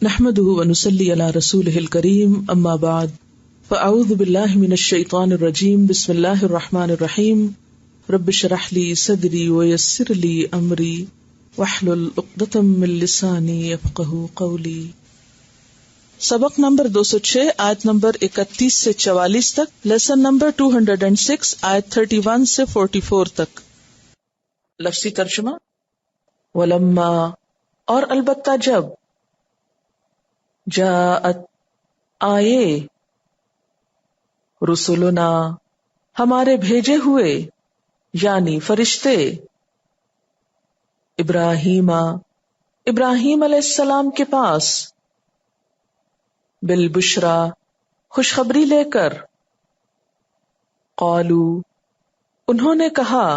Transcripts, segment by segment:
نحمده ونصلي على رسوله الكريم اما بعد فاعوذ بالله من الشيطان الرجيم بسم الله الرحمن الرحيم رب اشرح لي صدري ويسر لي امري واحلل عقدة من لساني يفقهوا قولي۔ سبق نمبر 206 آیت نمبر 31 سے 44 تک، لیسن نمبر 206 آیت 31 سے 44 تک۔ لفظی ترجمہ، ولما اور البتہ جب، جاءت آئے، رسولنا ہمارے بھیجے ہوئے یعنی فرشتے، ابراہیم علیہ السلام کے پاس، بالبشرا خوشخبری لے کر، قالو انہوں نے کہا،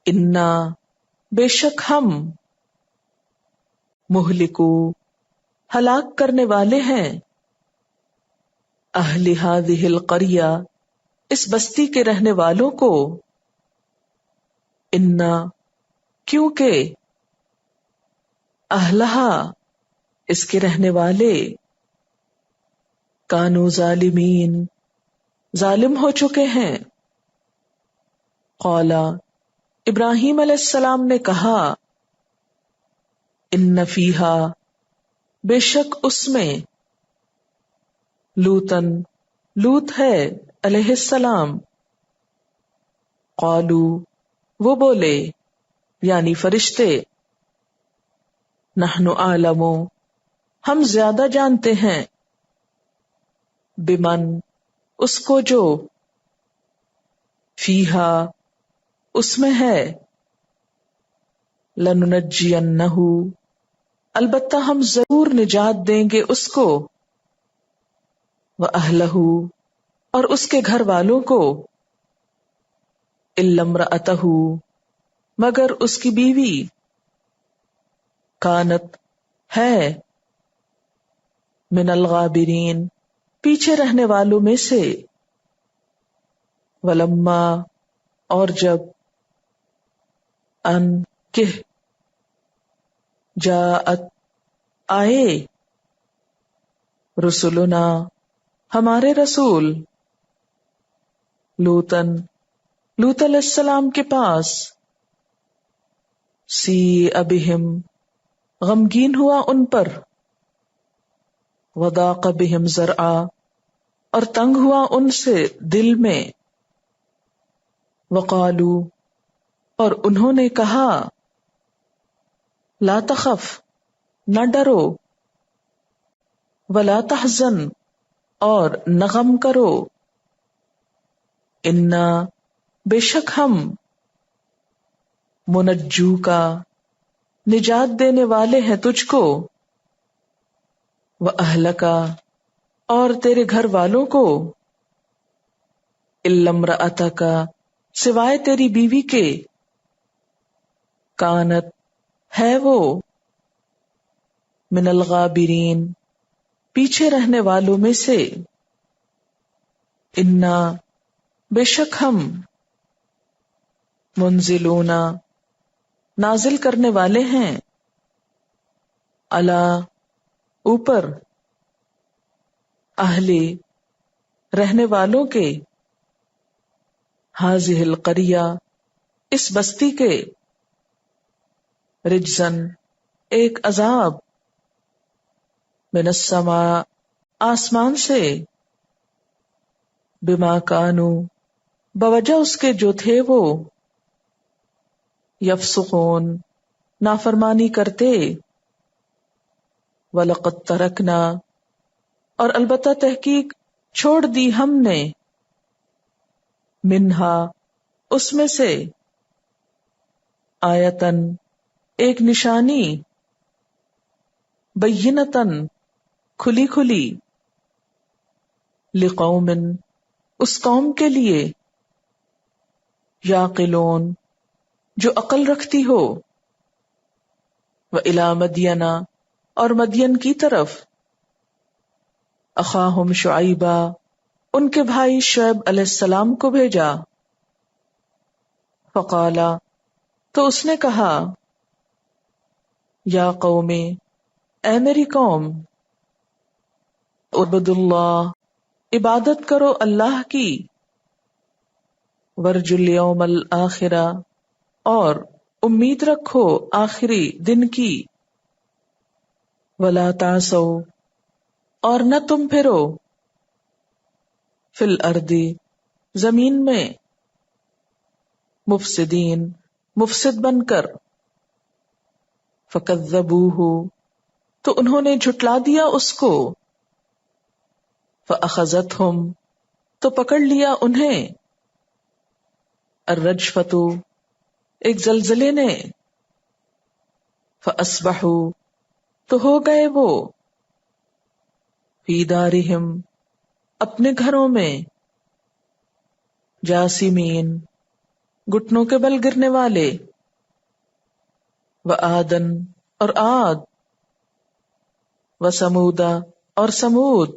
انا بے شک ہم، مہلکو ہلاک کرنے والے ہیں، اہل ہذہ القریہ اس بستی کے رہنے والوں کو، انا کیونکہ، اہلہا اس کے رہنے والے، کانوا ظالمین ظالم ہو چکے ہیں۔ قالا ابراہیم علیہ السلام نے کہا، ان فیہا بے شک اس میں، لوط ہے علیہ السلام، قالو وہ بولے یعنی فرشتے، نحن اعلم ہم زیادہ جانتے ہیں، بمن اس کو جو، فیہا اس میں ہے، لننجینہ البتہ ہم ضرور نجات دیں گے اس کو، وَأَهْلَهُ اور اس کے گھر والوں کو، إِلَّا امْرَأَتَهُ مگر اس کی بیوی، کانت ہے، من الغابرین پیچھے رہنے والوں میں سے، ولما اور جب، ان کہ، جاءت آئے، رسولنا ہمارے رسول، لوط علیہ السلام کے پاس، سیء بہم غمگین ہوا ان پر، وضاق بہم ذرعا اور تنگ ہوا ان سے دل میں، وقالو اور انہوں نے کہا، لا تخف نہ ڈرو، ولا تحزن اور نہ غم کرو، انا بے شک ہم، منجو کا نجات دینے والے ہیں تجھ کو، وَأَهْلَكَ اور تیرے گھر والوں کو، إِلَّا امْرَأَتَكَ سوائے تیری بیوی کے، کانت ہے وہ، من الغابرین پیچھے رہنے والوں میں سے، انا بے شک ہم، منزلون نازل کرنے والے ہیں، علی اوپر، اہل رہنے والوں کے، ہذہ القریہ اس بستی کے، رجزن ایک عذاب، من السماء آسمان سے، بما کانوا بوجہ اس کے جو تھے وہ، یفسقون نافرمانی کرتے، وَلَقَدْ تَرَكْنَا اور البتہ تحقیق چھوڑ دی ہم نے، منہا اس میں سے، آیتن ایک نشانی، بینتن کھلی کھلی، لقوم اس قوم کے لیے، یعقلون جو عقل رکھتی ہو، وَإِلَى مَدْيَنَ اور مدین کی طرف، اخاہم شعیبا ان کے بھائی شعیب علیہ السلام کو بھیجا، فقالا تو اس نے کہا، یا قوم اے میری قوم، اعبدوا اللہ، عبادت کرو اللہ کی، ورجوا الیوم الآخرہ، اور امید رکھو آخری دن کی، ولا تعثوا، اور نہ تم پھرو، فی الارض، زمین میں، مفسدین، مفسد بن کر، فکذبوہ، تو انہوں نے جھٹلا دیا اس کو، فاخذتہم، تو پکڑ لیا انہیں، الرجفۃ، ایک زلزلے نے، فاصبحوا، تو ہو گئے وہ، فی دارہم، اپنے گھروں میں، جاسمین، گھٹنوں کے بل گرنے والے، وعادن، اور عاد، وثمودا، اور سمود،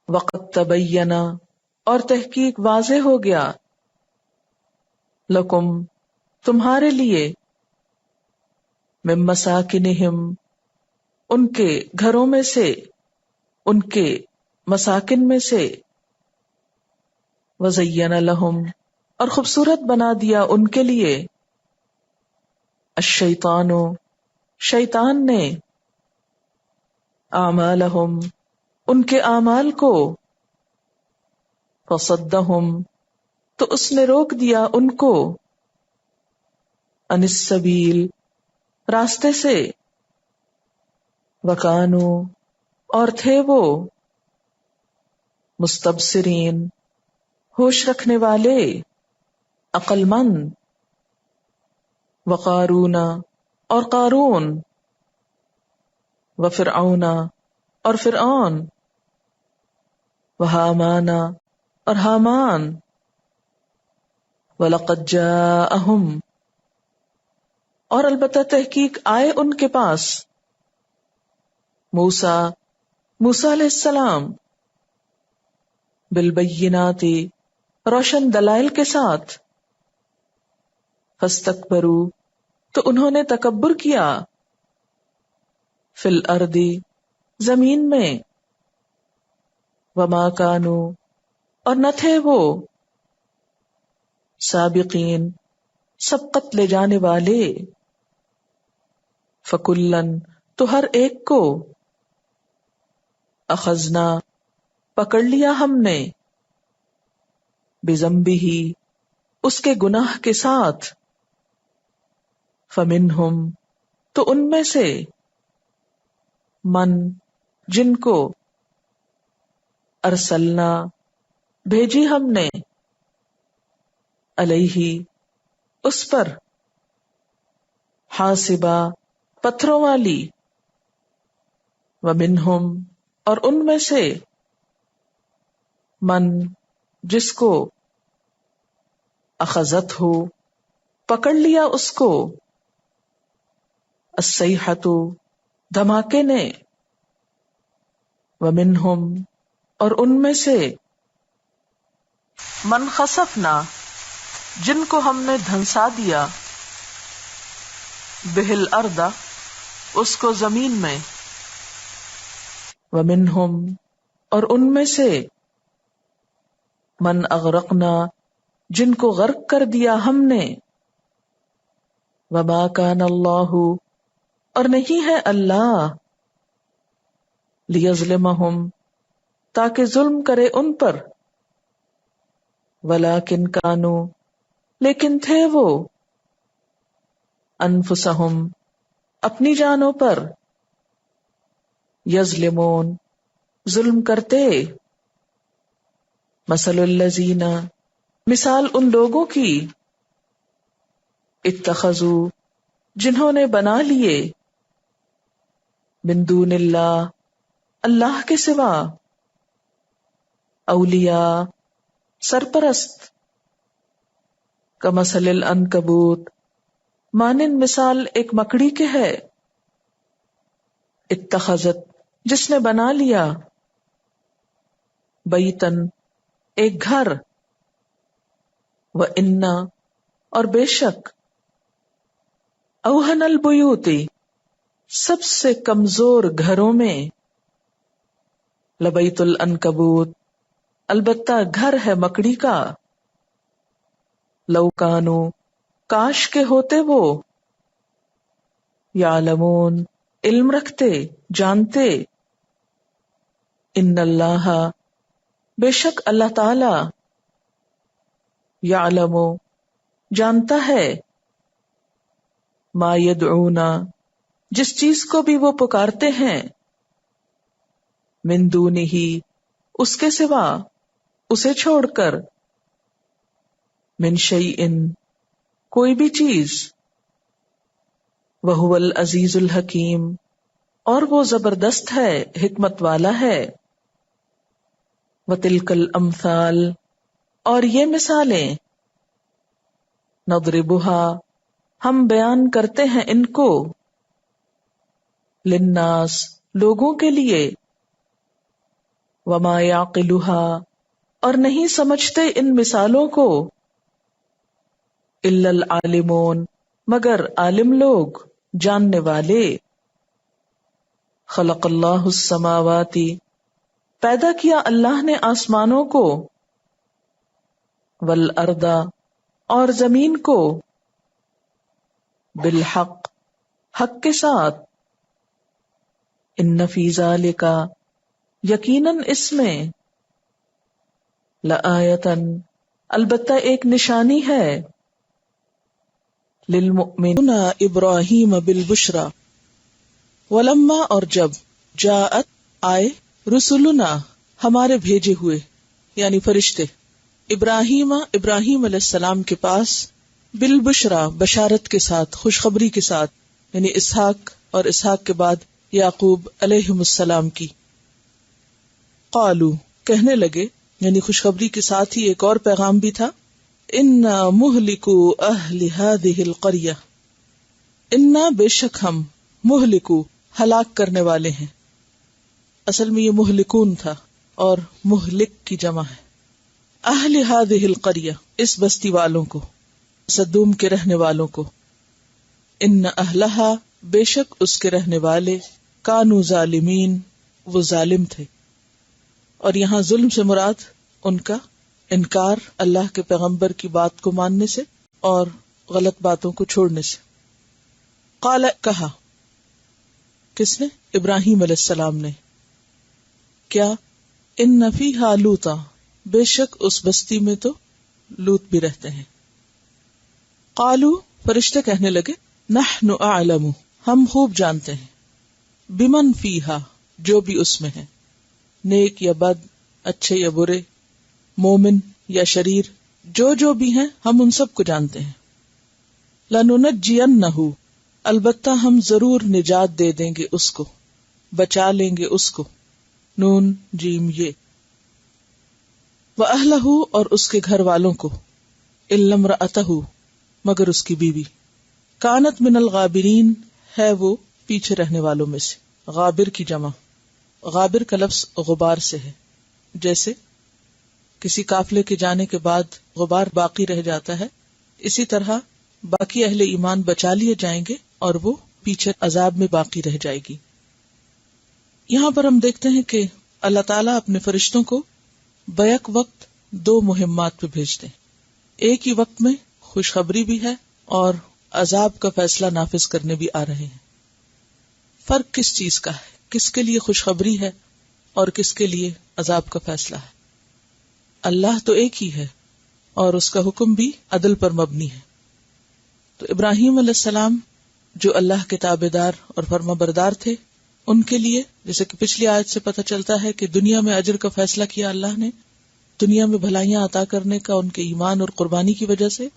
وقد تبین، اور تحقیق واضح ہو گیا، لکم، تمہارے لیے، من مساکنہم، ان کے گھروں میں سے، ان کے مساکن میں سے، وزین لہم، اور خوبصورت بنا دیا ان کے لیے، الشیطان، شیطان نے، اعمالہم، ان کے اعمال کو، فصدہم، تو اس نے روک دیا ان کو، عن السبیل، راستے سے، وکانوا، اور تھے وہ، مستبصرین، ہوش رکھنے والے، عقل مند، وقارون، اور قارون، وفرعون، اور فرعون، وہامان، اور حامان، وَلَقَدْ جَاءَهُمْ، اور البتہ تحقیق آئے ان کے پاس، موسیٰ علیہ السلام، بالبینات، روشن دلائل کے ساتھ، فاستکبروا، تو انہوں نے تکبر کیا، فی الارض، زمین میں، وما کانوا، اور نہ تھے وہ، سابقین، سبقت لے جانے والے، فکلن، تو ہر ایک کو، اخذنا، پکڑ لیا ہم نے، بذنبہ، اس کے گناہ کے ساتھ، فمنہم، تو ان میں سے، من، جن کو، ارسلنا، بھیجی ہم نے، علیہ، اس پر، حاصبا، پتھروں والی، ومنہم، اور ان میں سے، من، جس کو، اخذت ہو، پکڑ لیا اس کو، الصیحۃ، دھماکے نے، ومنہم، اور ان میں سے، من خسفنا، جن کو ہم نے دھنسا دیا، بہ الارض، اس کو زمین میں، ومنہم، اور ان میں سے، من اغرقنا، جن کو غرق کر دیا ہم نے، وما کان اللہ، اور نہیں ہے اللہ، لیظلمہم، تاکہ ظلم کرے ان پر، ولیکن کانوا، لیکن تھے وہ، انفسہم، اپنی جانوں پر، یظلمون، ظلم کرتے، مثل الذین، مثال ان لوگوں کی، اتخذوا، جنہوں نے بنا لیے، من دون اللہ، اللہ کے سوا، اولیاء، سرپرست، کمثل العنکبوت، مانند مثال ایک مکڑی کے ہے، اتخذت، جس نے بنا لیا، بیتن، ایک گھر، وَإِنَّ، اور بے شک، اوہن البیوتی، سب سے کمزور گھروں میں لبیت العنکبوت، البتہ گھر ہے مکڑی کا، لو کانو، کاش کے ہوتے وہ، یعلمون، علم رکھتے، جانتے، ان اللہ، بے شک اللہ تعالی، یعلم، جانتا ہے، ما یدعونا، جس چیز کو بھی وہ پکارتے ہیں، من دونہ، اس کے سوا، اسے چھوڑ کر، من شیء، کوئی بھی چیز، وہو العزیز الحکیم، اور وہ زبردست ہے، حکمت والا ہے، وتلک الامثال، اور یہ مثالیں، نضربها، ہم بیان کرتے ہیں ان کو، للناس، لوگوں کے لیے، وما یعقلها، اور نہیں سمجھتے ان مثالوں کو، الا العالمون، مگر عالم لوگ، جاننے والے، خلق اللہ السماوات، پیدا کیا اللہ نے آسمانوں کو، والارض، اور زمین کو، بالحق، حق کے ساتھ، ان فی ذالک، یقیناً اس میں، لآیۃً، البتہ ایک نشانی ہے، للمؤمنین ابراہیم بالبشری، ولما، اور جب، جاءت، آئے، رسولنا، ہمارے بھیجے ہوئے یعنی فرشتے، ابراہیم علیہ السلام کے پاس، بالبشری، بشارت کے ساتھ، خوشخبری کے ساتھ، یعنی اسحاق اور اسحاق کے بعد یعقوب علیہم السلام کی، قالو، کہنے لگے، یعنی خوشخبری کے ساتھ ہی ایک اور پیغام بھی تھا، انا مہلکو اہل ہذہ القریہ، انا، بے شک ہم، مہلکو، ہلاک کرنے والے ہیں، اصل میں یہ مہلکون تھا اور مہلک کی جمع ہے، اہل ہذہ القریہ، اس بستی والوں کو، سدوم کے رہنے والوں کو، ان اہلہا، بے شک اس کے رہنے والے، کانو ظالمین، وہ ظالم تھے، اور یہاں ظلم سے مراد ان کا انکار اللہ کے پیغمبر کی بات کو ماننے سے اور غلط باتوں کو چھوڑنے سے۔ قال، کہا، کس نے؟ ابراہیم علیہ السلام نے، کیا؟ ان فیہا لوطا، بے شک اس بستی میں تو لوط بھی رہتے ہیں۔ قالو، فرشتے کہنے لگے، نحن اعلم، ہم خوب جانتے ہیں، بمن فیہا، جو بھی اس میں ہے، نیک یا بد، اچھے یا برے، مومن یا شریر، جو بھی ہیں ہم ان سب کو جانتے ہیں، لننجینہ، البتہ ہم ضرور نجات دے دیں گے اس کو، بچا لیں گے اس کو، نون جیم یہ، وَأَهْلَهُ، اور اس کے گھر والوں کو، إِلَّا امْرَأَتَهُ، مگر اس کی بیوی، كانت من الغابرین، ہے وہ پیچھے رہنے والوں میں سے، غابر کی جمع، غابر کا لفظ غبار سے ہے، جیسے کسی قافلے کے جانے کے بعد غبار باقی رہ جاتا ہے، اسی طرح باقی اہل ایمان بچا لیے جائیں گے اور وہ پیچھے عذاب میں باقی رہ جائے گی۔ یہاں پر ہم دیکھتے ہیں کہ اللہ تعالیٰ اپنے فرشتوں کو بیک وقت دو مہمات پہ بھیجتے ہیں، ایک ہی وقت میں خوشخبری بھی ہے اور عذاب کا فیصلہ نافذ کرنے بھی آ رہے ہیں۔ فرق کس چیز کا ہے؟ کس کے لیے خوشخبری ہے اور کس کے لیے عذاب کا فیصلہ ہے؟ اللہ تو ایک ہی ہے اور اس کا حکم بھی عدل پر مبنی ہے۔ تو ابراہیم علیہ السلام جو اللہ کے تابعدار اور فرما بردار تھے، ان کے لیے جیسے کہ پچھلی آیت سے پتہ چلتا ہے کہ دنیا میں اجر کا فیصلہ کیا اللہ نے، دنیا میں بھلائیاں عطا کرنے کا ان کے ایمان اور قربانی کی وجہ سے،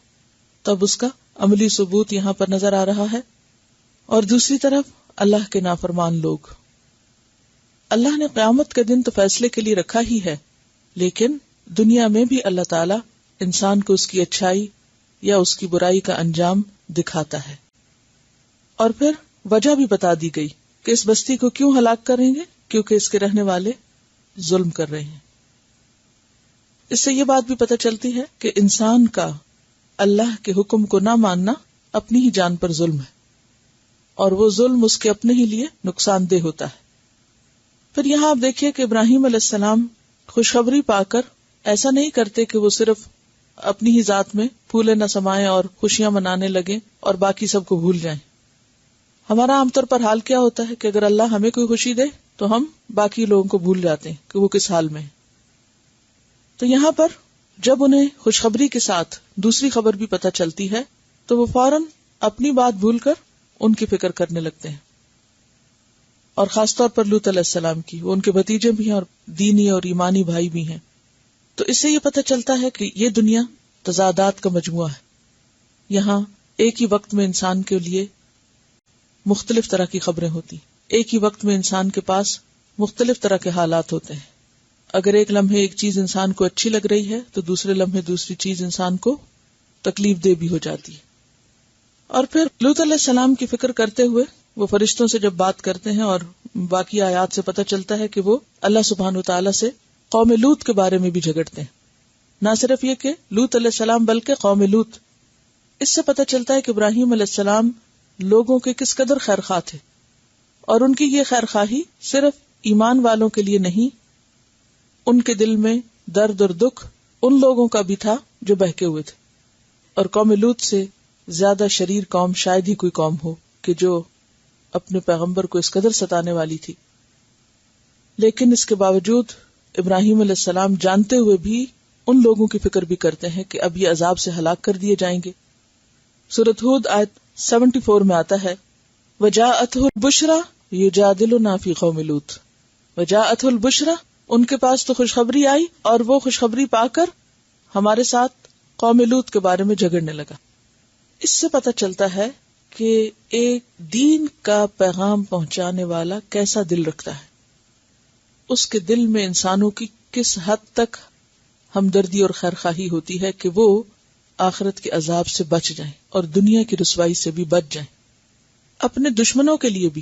تب اس کا عملی ثبوت یہاں پر نظر آ رہا ہے۔ اور دوسری طرف اللہ کے نافرمان لوگ، اللہ نے قیامت کے دن تو فیصلے کے لیے رکھا ہی ہے، لیکن دنیا میں بھی اللہ تعالیٰ انسان کو اس کی اچھائی یا اس کی برائی کا انجام دکھاتا ہے۔ اور پھر وجہ بھی بتا دی گئی کہ اس بستی کو کیوں ہلاک کریں گے، کیونکہ اس کے رہنے والے ظلم کر رہے ہیں۔ اس سے یہ بات بھی پتہ چلتی ہے کہ انسان کا اللہ کے حکم کو نہ ماننا اپنی ہی جان پر ظلم ہے۔ اور وہ ظلم اس کے اپنے ہی لیے نقصان دہ ہوتا ہے۔ پھر یہاں آپ دیکھیے کہ ابراہیم علیہ السلام خوشخبری پا کر ایسا نہیں کرتے کہ وہ صرف اپنی ہی ذات میں پھولے نہ سمائیں اور خوشیاں منانے لگیں اور باقی سب کو بھول جائیں۔ ہمارا عام طور پر حال کیا ہوتا ہے کہ اگر اللہ ہمیں کوئی خوشی دے تو ہم باقی لوگوں کو بھول جاتے ہیں کہ وہ کس حال میں ہیں۔ تو یہاں پر جب انہیں خوشخبری کے ساتھ دوسری خبر بھی پتہ چلتی ہے تو وہ فوراً اپنی بات بھول کر ان کی فکر کرنے لگتے ہیں، اور خاص طور پر لوط علیہ السلام کی۔ وہ ان کے بھتیجے بھی ہیں اور دینی اور ایمانی بھائی بھی ہیں۔ تو اس سے یہ پتہ چلتا ہے کہ یہ دنیا تضادات کا مجموعہ ہے۔ یہاں ایک ہی وقت میں انسان کے لیے مختلف طرح کی خبریں ہوتی، ایک ہی وقت میں انسان کے پاس مختلف طرح کے حالات ہوتے ہیں۔ اگر ایک لمحے ایک چیز انسان کو اچھی لگ رہی ہے تو دوسرے لمحے دوسری چیز انسان کو تکلیف دہ بھی ہو جاتی ہے۔ اور پھر لوط علیہ السلام کی فکر کرتے ہوئے وہ فرشتوں سے جب بات کرتے ہیں، اور باقی آیات سے پتہ چلتا ہے کہ وہ اللہ سبحانہ وتعالی سے قوم لوط کے بارے میں بھی جھگڑتے ہیں۔ نہ صرف یہ کہ لوط علیہ السلام بلکہ قوم لوط، اس سے پتہ چلتا ہے کہ ابراہیم علیہ السلام لوگوں کے کس قدر خیرخواہ تھے، اور ان کی یہ خیرخواہی صرف ایمان والوں کے لیے نہیں، ان کے دل میں درد اور دکھ ان لوگوں کا بھی تھا جو بہکے ہوئے تھے۔ اور قوم لوط سے زیادہ شریر قوم شاید ہی کوئی قوم ہو کہ جو اپنے پیغمبر کو اس قدر ستانے والی تھی۔ لیکن اس کے باوجود ابراہیم علیہ السلام جانتے ہوئے بھی ان لوگوں کی فکر بھی کرتے ہیں کہ اب یہ عذاب سے ہلاک کر دیے جائیں گے۔ سورۃ ہود آیت 74 میں آتا ہے وَجَاءَتْهُ الْبُشْرَى يُجَادِلُنَا فِي قَوْمِ لُوط، وَجَاءَتْهُ الْبُشْرَى، ان کے پاس تو خوشخبری آئی اور وہ خوشخبری پا کر ہمارے ساتھ قوم لوط کے بارے میں جھگڑنے لگا۔ اس سے پتہ چلتا ہے کہ ایک دین کا پیغام پہنچانے والا کیسا دل رکھتا ہے، اس کے دل میں انسانوں کی کس حد تک ہمدردی اور خیرخواہی ہوتی ہے کہ وہ آخرت کے عذاب سے بچ جائیں اور دنیا کی رسوائی سے بھی بچ جائیں۔ اپنے دشمنوں کے لیے بھی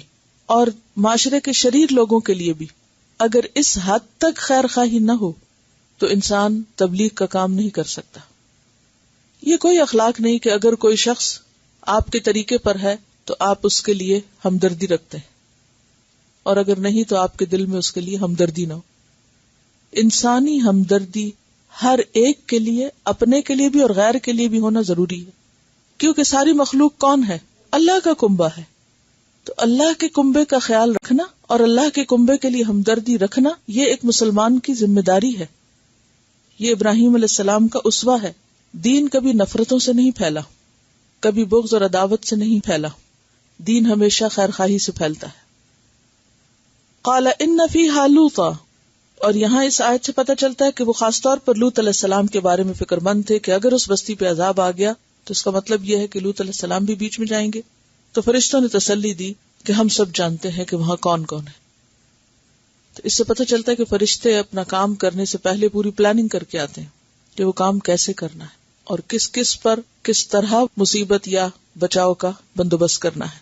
اور معاشرے کے شریر لوگوں کے لیے بھی اگر اس حد تک خیرخواہی نہ ہو تو انسان تبلیغ کا کام نہیں کر سکتا۔ یہ کوئی اخلاق نہیں کہ اگر کوئی شخص آپ کے طریقے پر ہے تو آپ اس کے لیے ہمدردی رکھتے ہیں، اور اگر نہیں تو آپ کے دل میں اس کے لیے ہمدردی نہ ہو۔ انسانی ہمدردی ہر ایک کے لیے، اپنے کے لیے بھی اور غیر کے لیے بھی ہونا ضروری ہے، کیونکہ ساری مخلوق کون ہے؟ اللہ کا کنبہ ہے۔ تو اللہ کے کنبے کا خیال رکھنا اور اللہ کے کنبے کے لیے ہمدردی رکھنا یہ ایک مسلمان کی ذمہ داری ہے۔ یہ ابراہیم علیہ السلام کا اسوہ ہے۔ دین کبھی نفرتوں سے نہیں پھیلا، کبھی بغض اور عداوت سے نہیں پھیلا، دین ہمیشہ خیرخواہی سے پھیلتا ہے۔ قال ان فیہا لوطا، اور یہاں اس آیت سے پتہ چلتا ہے کہ وہ خاص طور پر لوط علیہ السلام کے بارے میں فکر مند تھے کہ اگر اس بستی پہ عذاب آ گیا تو اس کا مطلب یہ ہے کہ لوط علیہ السلام بھی بیچ میں جائیں گے۔ تو فرشتوں نے تسلی دی کہ ہم سب جانتے ہیں کہ وہاں کون کون ہے۔ تو اس سے پتہ چلتا ہے کہ فرشتے اپنا کام کرنے سے پہلے پوری پلاننگ کر کے آتے ہیں کہ وہ کام کیسے کرنا ہے اور کس کس پر کس طرح مصیبت یا بچاؤ کا بندوبست کرنا ہے۔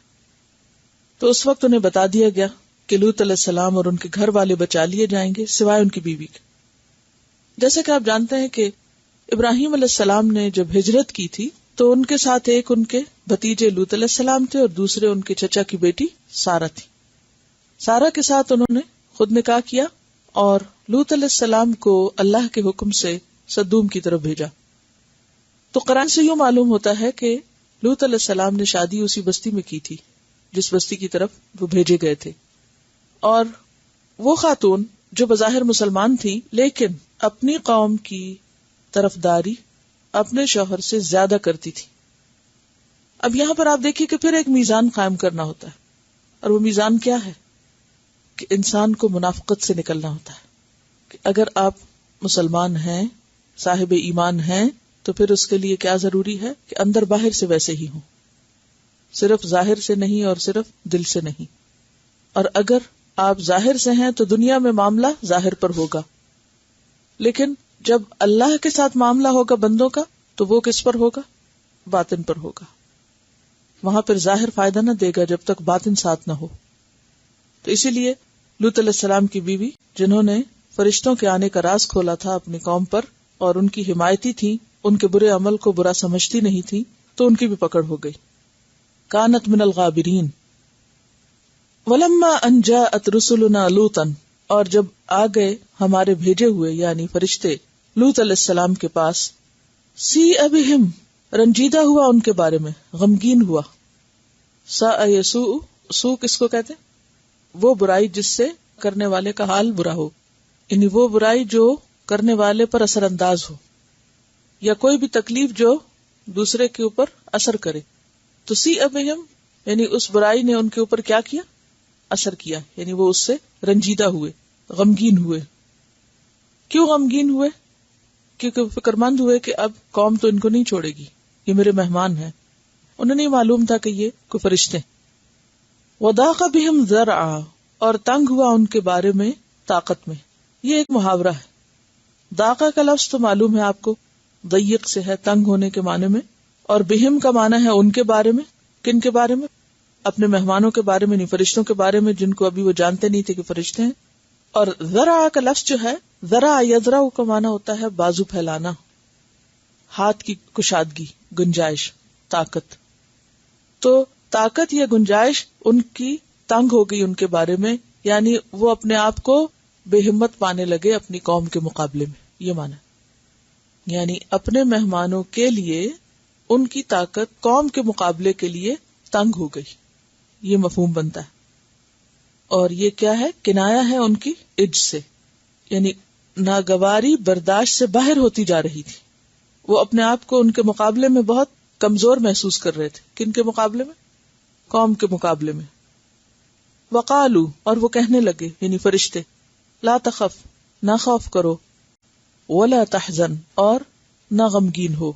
تو اس وقت انہیں بتا دیا گیا کہ لوط علیہ السلام اور ان کے گھر والے بچا لیے جائیں گے سوائے ان کی بیوی کے۔ جیسے کہ آپ جانتے ہیں کہ ابراہیم علیہ السلام نے جب ہجرت کی تھی تو ان کے ساتھ ایک ان کے بھتیجے لوط علیہ السلام تھے اور دوسرے ان کے چچا کی بیٹی سارہ تھی۔ سارہ کے ساتھ انہوں نے خود نکاح کیا اور لوط علیہ السلام کو اللہ کے حکم سے سدوم کی طرف بھیجا۔ تو قرآن سے یوں معلوم ہوتا ہے کہ لوط علیہ السلام نے شادی اسی بستی میں کی تھی جس بستی کی طرف وہ بھیجے گئے تھے، اور وہ خاتون جو بظاہر مسلمان تھی لیکن اپنی قوم کی طرفداری اپنے شوہر سے زیادہ کرتی تھی۔ اب یہاں پر آپ دیکھیے کہ پھر ایک میزان قائم کرنا ہوتا ہے، اور وہ میزان کیا ہے کہ انسان کو منافقت سے نکلنا ہوتا ہے کہ اگر آپ مسلمان ہیں، صاحب ایمان ہیں، تو پھر اس کے لیے کیا ضروری ہے کہ اندر باہر سے ویسے ہی ہوں، صرف ظاہر سے نہیں اور صرف دل سے نہیں۔ اور اگر آپ ظاہر سے ہیں تو دنیا میں معاملہ ظاہر پر ہوگا، لیکن جب اللہ کے ساتھ معاملہ ہوگا بندوں کا تو وہ کس پر ہوگا؟ باطن پر ہوگا۔ وہاں پر ظاہر فائدہ نہ دے گا جب تک باطن ساتھ نہ ہو۔ تو اسی لیے لوط علیہ السلام کی بیوی جنہوں نے فرشتوں کے آنے کا راز کھولا تھا اپنی قوم پر اور ان کی حمایتی تھی، ان کے برے عمل کو برا سمجھتی نہیں تھی، تو ان کی بھی پکڑ ہو گئی۔ کانت من الغابرین، وَلَمَّا أَنْ جَاءَتْ رُسُلُنَا لُوطًا، اور جب آ گئے ہمارے بھیجے ہوئے یعنی فرشتے لوط علیہ السلام کے پاس، سِیءَ بِهِمْ، رنجیدہ ہوا ان کے بارے میں، غمگین ہوا. ساء یسوء، سوء کس کو کہتے ہیں؟ وہ برائی جس سے کرنے والے کا حال برا ہو، یعنی وہ برائی جو کرنے والے پر اثر انداز ہو، یا کوئی بھی تکلیف جو دوسرے کے اوپر اثر کرے. تو سِیءَ بِهِمْ یعنی اس برائی نے ان کے اوپر کیا کیا؟ اثر کیا، یعنی وہ اس سے رنجیدہ ہوئے، غمگین ہوئے. کیوں غمگین ہوئے؟ کیونکہ فکر مند ہوئے کہ اب قوم تو ان کو نہیں چھوڑے گی، یہ میرے مہمان ہیں. انہیں نہیں معلوم تھا کہ یہ کوئی فرشتے. وَضَاقَ بِهِمْ ذَرْعًا، اور تنگ ہوا ان کے بارے میں طاقت میں. یہ ایک محاورہ ہے. داقہ کا لفظ تو معلوم ہے آپ کو، ضیق سے ہے، تنگ ہونے کے معنی میں، اور بہم کا معنی ہے ان کے بارے میں. کن کے بارے میں؟ اپنے مہمانوں کے بارے میں نہیں، فرشتوں کے بارے میں جن کو ابھی وہ جانتے نہیں تھے کہ فرشتے ہیں. اور ذرع کا لفظ جو ہے، ذرع یذرع کا معنی ہوتا ہے بازو پھیلانا، ہاتھ کی کشادگی، گنجائش، طاقت. تو طاقت یا گنجائش ان کی تنگ ہو گئی ان کے بارے میں، یعنی وہ اپنے آپ کو بے ہمت پانے لگے اپنی قوم کے مقابلے میں. یہ معنی یعنی اپنے مہمانوں کے لیے ان کی طاقت قوم کے مقابلے کے لیے تنگ ہو گئی. یہ مفہوم بنتا ہے. اور یہ کیا ہے؟ کنایا ہے ان کی عجز سے، یعنی ناگواری برداشت سے باہر ہوتی جا رہی تھی. وہ اپنے آپ کو ان کے مقابلے میں بہت کمزور محسوس کر رہے تھے. کن کے مقابلے میں؟ قوم کے مقابلے میں. وقالو، اور وہ کہنے لگے یعنی فرشتے، لا تخف، نہ خوف کرو، ولا تحزن، اور نہ غمگین ہو.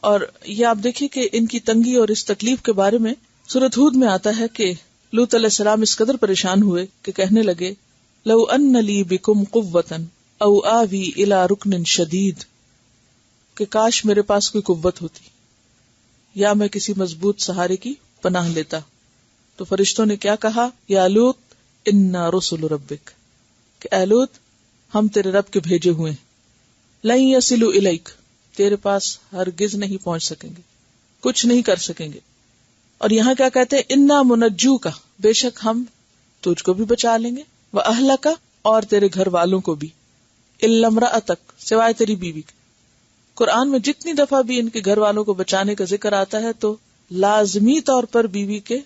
اور یہ آپ دیکھیں کہ ان کی تنگی اور اس تکلیف کے بارے میں سورۃ ہود میں آتا ہے کہ لوط علیہ السلام اس قدر پریشان ہوئے کہ کہنے لگے، لو ان لی بکم قوۃ او آوی الی رکن شدید، کہ کاش میرے پاس کوئی قوت ہوتی یا میں کسی مضبوط سہارے کی پناہ لیتا. تو فرشتوں نے کیا کہا؟ یا لوط انا رسل ربک، کہ اے لوط ہم تیرے رب کے بھیجے ہوئے ہیں. لن یصلوا الیک، تیرے پاس ہرگز نہیں پہنچ سکیں گے، کچھ نہیں کر سکیں گے. اور یہاں کیا کہتے ہیں؟ انا منجوک، بے شک ہم تجھ کو بھی بچا لیں گے، واہلک، اور تیرے گھر والوں کو بھی، الا امرأتک، سوائے تیری بیوی کے. قرآن میں جتنی دفعہ بھی ان کے گھر والوں کو بچانے کا ذکر آتا ہے تو لازمی طور پر بیوی کے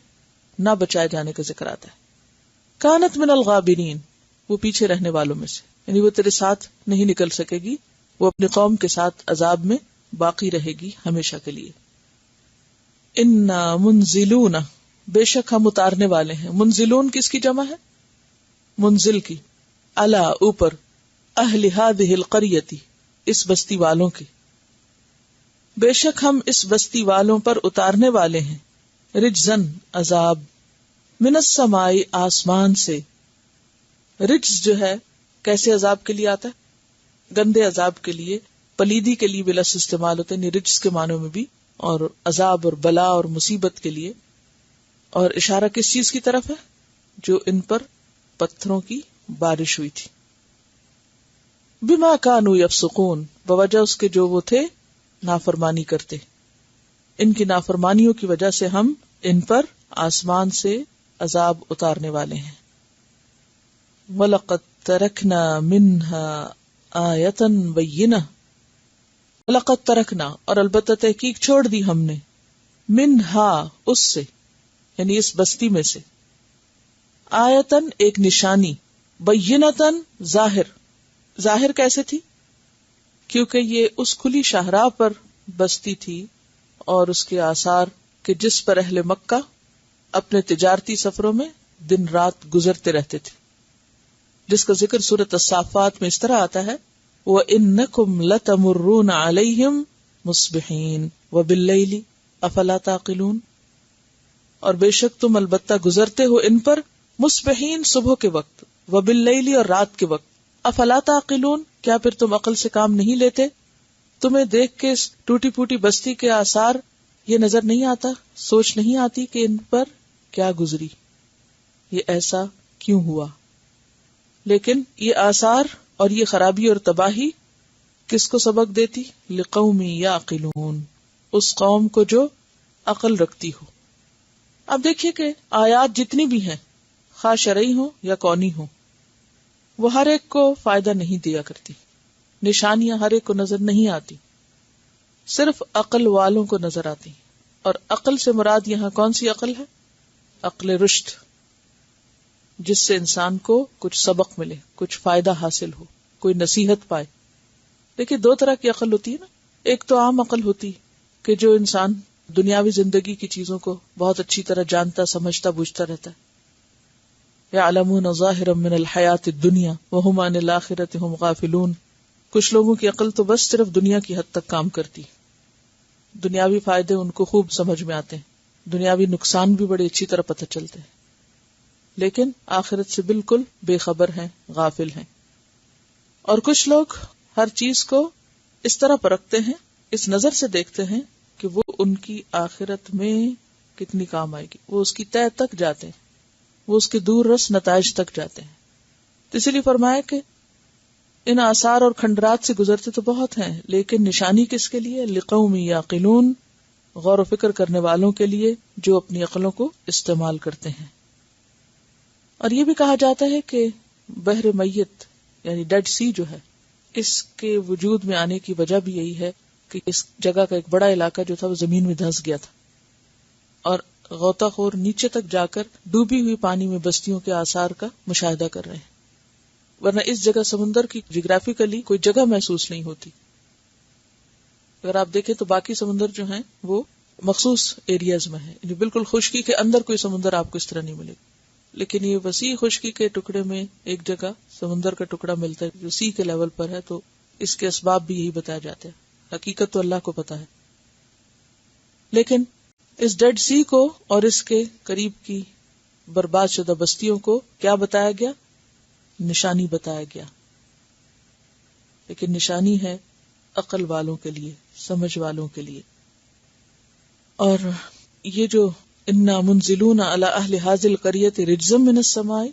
نہ بچائے جانے کا ذکر آتا ہے. کانت من الغابرین، وہ پیچھے رہنے والوں میں سے، یعنی وہ تیرے ساتھ نہیں نکل سکے گی، وہ اپنی قوم کے ساتھ عذاب میں باقی رہے گی ہمیشہ کے لیے. انا منزلون، بے شک ہم اتارنے والے ہیں. منزلون کس کی جمع ہے؟ منزل کی. الا، اوپر، اہل هذه القریۃ، اس بستی والوں کی. بے شک ہم اس بستی والوں پر اتارنے والے ہیں. رجزن، عذاب، من السماء، آسمان سے. رجز جو ہے کیسے عذاب کے لیے آتا ہے؟ گندے عذاب کے لیے، پلیدی کے لیے بلس استعمال ہوتے ہیں رجز کے معنوں میں بھی، اور عذاب اور بلا اور مصیبت کے لیے. اور اشارہ کس چیز کی طرف ہے؟ جو ان پر پتھروں کی بارش ہوئی تھی. بما کانوا یفسقون، بوجہ اس کے جو وہ تھے نافرمانی کرتے. ان کی نافرمانیوں کی وجہ سے ہم ان پر آسمان سے عذاب اتارنے والے ہیں. وَلَقَدْ تَرَكْنَا مِنْهَا آیَةً بَيِّنَةً، وَلَقَدْ تَرَكْنَا، اور البتہ تحقیق چھوڑ دی ہم نے، منہا، اس سے، یعنی اس بستی میں سے، آیتن، ایک نشانی، بینتن، ظاہر. ظاہر کیسے تھی؟ کیونکہ یہ اس کھلی شاہراہ پر بستی تھی اور اس کے آثار کہ جس پر اہل مکہ اپنے تجارتی سفروں میں دن رات گزرتے رہتے تھے، جس کا ذکر سورۃ الصافات میں اس طرح آتا ہے، وَإِنَّكُمْ لَتَمُرُّونَ عَلَيْهِمْ مُصْبِحِينَ وَبِاللَّيْلِ أَفَلَا تَعْقِلُونَ، اور بے شک تم البتہ گزرتے ہو ان پر مصبحین، صبح کے وقت، وباللیل، اور رات کے وقت. افلا تعقلون، کیا پھر تم عقل سے کام نہیں لیتے؟ تمہیں دیکھ کے اس ٹوٹی پھوٹی بستی کے آثار یہ نظر نہیں آتا، سوچ نہیں آتی کہ ان پر کیا گزری، یہ ایسا کیوں ہوا؟ لیکن یہ آثار اور یہ خرابی اور تباہی کس کو سبق دیتی؟ لقوم یعقلون، اس قوم کو جو عقل رکھتی ہو. اب دیکھیے کہ آیات جتنی بھی ہیں خواہ شرعی ہوں یا کونی ہوں، وہ ہر ایک کو فائدہ نہیں دیا کرتی. نشانیاں ہر ایک کو نظر نہیں آتی، صرف عقل والوں کو نظر آتی. اور عقل سے مراد یہاں کون سی عقل ہے؟ عقل رشد، جس سے انسان کو کچھ سبق ملے، کچھ فائدہ حاصل ہو، کوئی نصیحت پائے. دیکھیے دو طرح کی عقل ہوتی ہے نا. ایک تو عام عقل ہوتی کہ جو انسان دنیاوی زندگی کی چیزوں کو بہت اچھی طرح جانتا، سمجھتا، بوجھتا رہتا ہے. یعلمون ظاہرا من الحیات الدنیا وہم عن الآخرۃ ہم غافلون. کچھ لوگوں کی عقل تو بس صرف دنیا کی حد تک کام کرتی، دنیاوی فائدے ان کو خوب سمجھ میں آتے ہیں، دنیاوی نقصان بھی بڑی اچھی طرح پتہ چلتے ہیں، لیکن آخرت سے بالکل بے خبر ہیں، غافل ہیں. اور کچھ لوگ ہر چیز کو اس طرح پرکھتے ہیں، اس نظر سے دیکھتے ہیں کہ وہ ان کی آخرت میں کتنی کام آئے گی، وہ اس کی تہہ تک جاتے ہیں، وہ اس کے دور رس نتائج تک جاتے ہیں. تو اسی لیے فرمایا کہ ان آثار اور کھنڈرات سے گزرتے تو بہت ہیں، لیکن نشانی کس کے لیے؟ لقوم یعقلون، غور و فکر کرنے والوں کے لیے جو اپنی عقلوں کو استعمال کرتے ہیں. اور یہ بھی کہا جاتا ہے کہ بحر میت یعنی ڈیڈ سی جو ہے، اس کے وجود میں آنے کی وجہ بھی یہی ہے کہ اس جگہ کا ایک بڑا علاقہ جو تھا وہ زمین میں دھنس گیا تھا، اور غوطہ خور نیچے تک جا کر ڈوبی ہوئی پانی میں بستیوں کے آثار کا مشاہدہ کر رہے ہیں. ورنہ اس جگہ سمندر کی جغرافیکلی کوئی جگہ محسوس نہیں ہوتی. اگر آپ دیکھیں تو باقی سمندر جو ہیں وہ مخصوص ایریاز میں ہیں، یعنی بالکل خشکی کے اندر کوئی سمندر آپ کو اس طرح نہیں ملے گا. لیکن یہ وسیع خشکی کے ٹکڑے میں ایک جگہ سمندر کا ٹکڑا ملتا ہے جو سی کے لیول پر ہے، تو اس کے اسباب بھی یہی بتایا جاتے ہیں. حقیقت تو اللہ کو پتا ہے. لیکن اس ڈیڈ سی کو اور اس کے قریب کی برباد شدہ بستیوں کو کیا بتایا گیا؟ نشانی بتایا گیا. لیکن نشانی ہے عقل والوں کے لیے، سمجھ والوں کے لیے. اور یہ جو انا منزلون علی اہل ھذی القریۃ رجزا من السماء،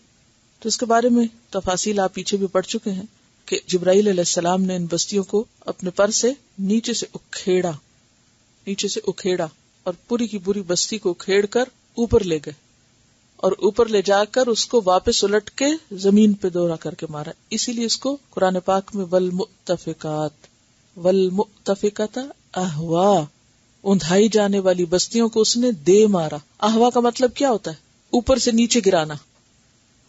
تو اس کے بارے میں تفاصیل آپ پیچھے بھی پڑھ چکے ہیں کہ جبرائیل علیہ السلام نے ان بستیوں کو اپنے پر سے نیچے سے اکھیڑا اور پوری کی پوری بستی کو اکھیڑ کر اوپر لے گئے، اور اوپر لے جا کر اس کو واپس الٹ کے زمین پہ دورہ کر کے مارا. اسی لیے اس کو قرآن پاک میں والمؤتفقات اہوا، اندھائی جانے والی بستیوں کو اس نے دے مارا. اہوا کا مطلب کیا ہوتا ہے؟ اوپر سے نیچے گرانا.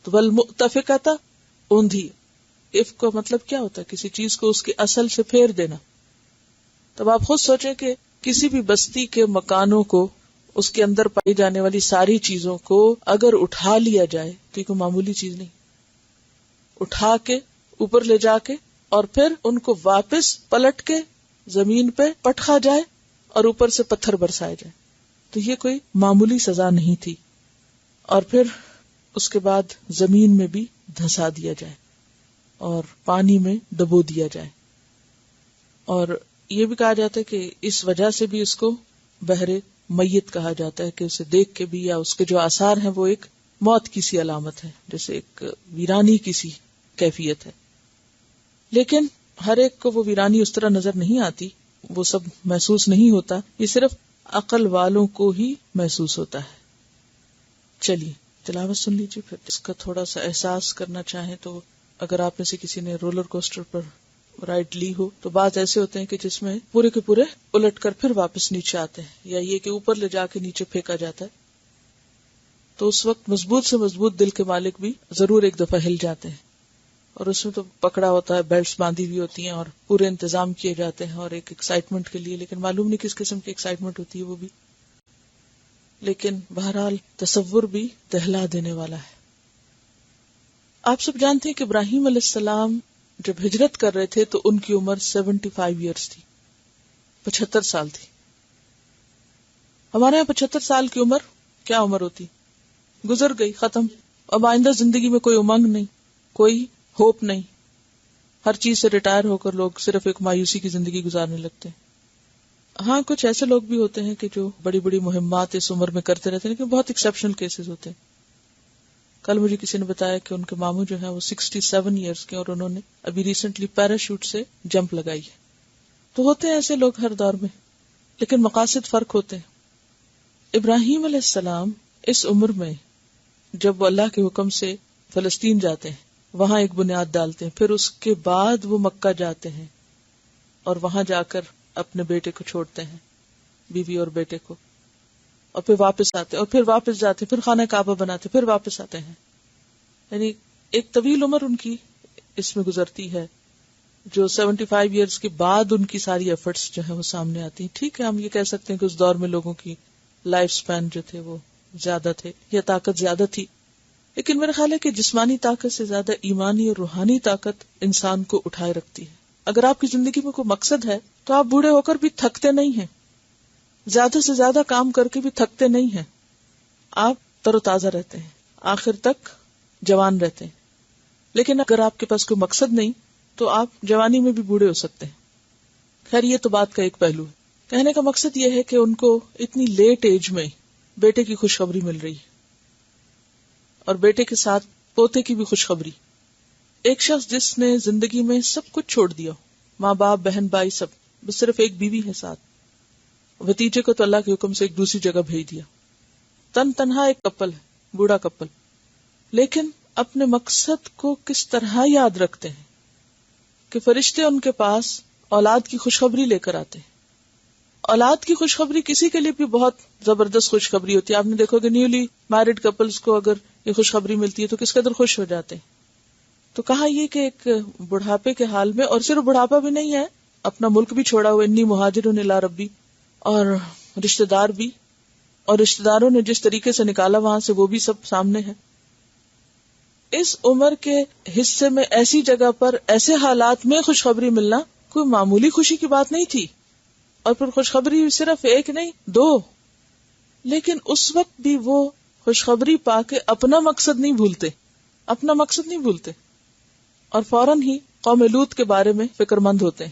تو والمؤتفقات اوندھی. افق کا مطلب کیا ہوتا ہے؟ کسی چیز کو اس کے اصل سے پھیر دینا. تب آپ خود سوچیں کہ کسی بھی بستی کے مکانوں کو، اس کے اندر پائی جانے والی ساری چیزوں کو اگر اٹھا لیا جائے تو یہ کوئی معمولی چیز نہیں. اٹھا کے اوپر لے جا کے اور پھر ان کو واپس پلٹ کے زمین پہ پٹخا جائے اور اوپر سے پتھر برسائے جائے، تو یہ کوئی معمولی سزا نہیں تھی. اور پھر اس کے بعد زمین میں بھی دھسا دیا جائے اور پانی میں ڈبو دیا جائے. اور یہ بھی کہا جاتا ہے کہ اس وجہ سے بھی اس کو بحر میت کہا جاتا ہے کہ اسے دیکھ کے بھی، یا اس کے جو آثار ہیں وہ ایک موت کی سی علامت ہے، جیسے ایک ویرانی کی سی کیفیت ہے. لیکن ہر ایک کو وہ ویرانی اس طرح نظر نہیں آتی، وہ سب محسوس نہیں ہوتا، یہ صرف عقل والوں کو ہی محسوس ہوتا ہے. چلیے تلاوت سن لیجیے، پھر اس کا تھوڑا سا احساس کرنا چاہیں تو اگر آپ میں سے کسی نے رولر کوسٹر پر رائڈ لی ہو تو بعض ایسے ہوتے ہیں کہ جس میں پورے کے پورے الٹ کر پھر واپس نیچے آتے ہیں، یا یہ کہ اوپر لے جا کے نیچے پھینکا جاتا ہے. تو اس وقت مضبوط سے مضبوط دل کے مالک بھی ضرور ایک دفعہ ہل جاتے ہیں، اور اس میں تو پکڑا ہوتا ہے، بیلٹس باندھی ہوئی ہوتی ہیں اور پورے انتظام کیے جاتے ہیں اور ایک ایکسائٹمنٹ کے لیے، لیکن معلوم نہیں کس قسم کی ایکسائٹمنٹ ہوتی ہے وہ بھی. لیکن بہرحال تصور بھی دہلا دینے والا ہے. آپ سب جانتے ہیں کہ ابراہیم علیہ السلام جب ہجرت کر رہے تھے تو ان کی عمر 75 ایئرز تھی، 75 سال تھی. ہمارے یہاں 75 سال کی عمر کیا عمر ہوتی؟ گزر گئی، ختم. اب آئندہ زندگی میں کوئی امنگ نہیں، کوئی ہوپ نہیں. ہر چیز سے ریٹائر ہو کر لوگ صرف ایک مایوسی کی زندگی گزارنے لگتے ہیں. ہاں کچھ ایسے لوگ بھی ہوتے ہیں کہ جو بڑی بڑی مہمات اس عمر میں کرتے رہتے ہیں، لیکن بہت ایکسیپشنل کیسز ہوتے ہیں. کل مجھے کسی نے بتایا کہ ان کے ماموں جو ہیں وہ 67 ایئرز کے، اور انہوں نے ابھی ریسنٹلی پیراشوٹ سے جمپ لگائی ہے. تو ہوتے ہیں ایسے لوگ ہر دور میں، لیکن مقاصد فرق ہوتے ہیں. ابراہیم علیہ السلام اس عمر میں جب وہ اللہ کے حکم سے فلسطین جاتے ہیں، وہاں ایک بنیاد ڈالتے ہیں، پھر اس کے بعد وہ مکہ جاتے ہیں اور وہاں جا کر اپنے بیٹے کو چھوڑتے ہیں، بیوی اور بیٹے کو، اور پھر واپس آتے اور پھر واپس جاتے، پھر خانہ کعبہ بناتے، پھر واپس آتے ہیں. یعنی ایک طویل عمر ان کی اس میں گزرتی ہے، جو 75 ایئرز کے بعد ان کی ساری ایفرٹس جو ہیں وہ سامنے آتی ہیں. ٹھیک ہے، ہم یہ کہہ سکتے ہیں کہ اس دور میں لوگوں کی لائف سپین جو تھے وہ زیادہ تھے یا طاقت زیادہ تھی، لیکن میرا خیال ہے کہ جسمانی طاقت سے زیادہ ایمانی اور روحانی طاقت انسان کو اٹھائے رکھتی ہے. اگر آپ کی زندگی میں کوئی مقصد ہے تو آپ بوڑھے ہو کر بھی تھکتے نہیں ہیں، زیادہ سے زیادہ کام کر کے بھی تھکتے نہیں ہیں، آپ تر و تازہ رہتے ہیں، آخر تک جوان رہتے ہیں. لیکن اگر آپ کے پاس کوئی مقصد نہیں تو آپ جوانی میں بھی بوڑھے ہو سکتے ہیں. خیر یہ تو بات کا ایک پہلو ہے. کہنے کا مقصد یہ ہے کہ ان کو اتنی لیٹ ایج میں بیٹے کی خوشخبری مل رہی ہے اور بیٹے کے ساتھ پوتے کی بھی خوشخبری. ایک شخص جس نے زندگی میں سب کچھ چھوڑ دیا، ماں باپ بہن بھائی سب، بس صرف ایک بیوی ہے ساتھ، بھتیجے کو تو اللہ کے حکم سے ایک دوسری جگہ بھیج دیا، تنہا ایک کپل ہے، بوڑھا کپل، لیکن اپنے مقصد کو کس طرح یاد رکھتے ہیں کہ فرشتے ان کے پاس اولاد کی خوشخبری لے کر آتے ہیں. اولاد کی خوشخبری کسی کے لیے بھی بہت زبردست خوشخبری ہوتی ہے. آپ نے دیکھو کہ نیولی میرڈ کپلز کو اگر یہ خوشخبری ملتی ہے تو کس قدر خوش ہو جاتے ہیں. تو کہا یہ کہ ایک بڑھاپے کے حال میں، اور صرف بڑھاپا بھی نہیں ہے، اپنا ملک بھی چھوڑا ہوا، انی مہاجرن الی ربی، اور رشتہ دار بھی، اور رشتہ داروں نے جس طریقے سے نکالا وہاں سے وہ بھی سب سامنے ہے. اس عمر کے حصے میں ایسی جگہ پر ایسے حالات میں خوشخبری ملنا کوئی معمولی خوشی کی بات نہیں تھی. اور پھر خوشخبری صرف ایک نہیں، دو. لیکن اس وقت بھی وہ خوشخبری پا کے اپنا مقصد نہیں بھولتے اور فوراً ہی قوم لوط کے بارے میں فکر مند ہوتے ہیں.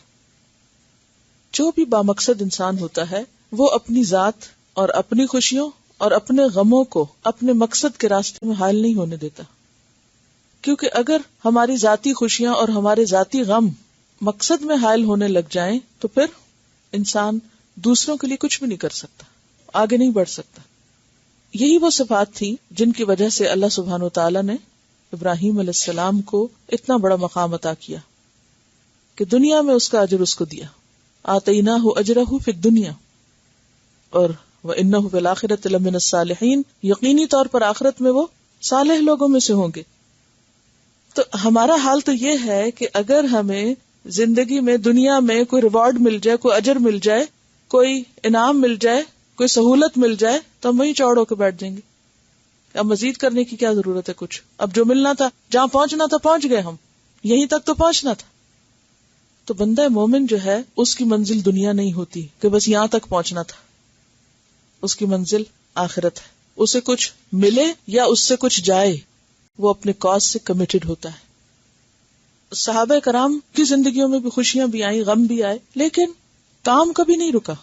جو بھی بامقصد انسان ہوتا ہے وہ اپنی ذات اور اپنی خوشیوں اور اپنے غموں کو اپنے مقصد کے راستے میں حائل نہیں ہونے دیتا. کیونکہ اگر ہماری ذاتی خوشیاں اور ہمارے ذاتی غم مقصد میں حائل ہونے لگ جائیں تو پھر انسان دوسروں کے لیے کچھ بھی نہیں کر سکتا، آگے نہیں بڑھ سکتا. یہی وہ صفات تھی جن کی وجہ سے اللہ سبحانہ و تعالیٰ نے ابراہیم علیہ السلام کو اتنا بڑا مقام عطا کیا کہ دنیا میں اس کا اجر اس کو دیا. آتیناہ اجرہ فی الدنیا اور وانہ فی الآخرۃ لمن الصالحین، یقینی طور پر آخرت میں وہ صالح لوگوں میں سے ہوں گے. تو ہمارا حال تو یہ ہے کہ اگر ہمیں زندگی میں دنیا میں کوئی ریوارڈ مل جائے، کوئی اجر مل جائے، کوئی انعام مل جائے، کوئی سہولت مل جائے تو ہم وہیں چوڑ ہو کے بیٹھ جائیں گے. اب مزید کرنے کی کیا ضرورت ہے؟ کچھ اب جو ملنا تھا، جہاں پہنچنا تھا پہنچ گئے، ہم یہیں تک تو پہنچنا تھا. تو بندہ مومن جو ہے اس کی منزل دنیا نہیں ہوتی کہ بس یہاں تک پہنچنا تھا، اس کی منزل آخرت ہے. اسے کچھ ملے یا اس سے کچھ جائے، وہ اپنے کاز سے کمیٹڈ ہوتا ہے. صحابہ کرام کی زندگیوں میں بھی خوشیاں بھی آئیں، غم بھی آئے، لیکن کام کبھی نہیں رکا.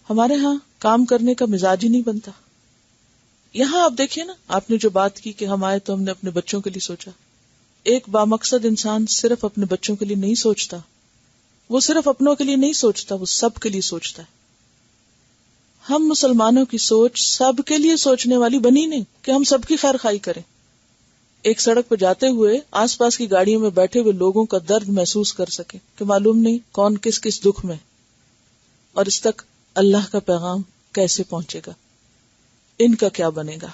ہمارے ہاں کام کرنے کا مزاج ہی نہیں بنتا. یہاں آپ دیکھیے نا، آپ نے جو بات کی کہ ہم آئے تو ہم نے اپنے بچوں کے لیے سوچا. ایک بامقصد انسان صرف اپنے بچوں کے لیے نہیں سوچتا، وہ صرف اپنوں کے لیے نہیں سوچتا، وہ سب کے لیے سوچتا ہے. ہم مسلمانوں کی سوچ سب کے لیے سوچنے والی بنی نہیں کہ ہم سب کی خیر خواہی کریں. ایک سڑک پہ جاتے ہوئے آس پاس کی گاڑیوں میں بیٹھے ہوئے لوگوں کا درد محسوس کر سکے کہ معلوم نہیں کون کس کس دکھ میں، اور اس تک اللہ کا پیغام کیسے پہنچے گا، ان کا کیا بنے گا.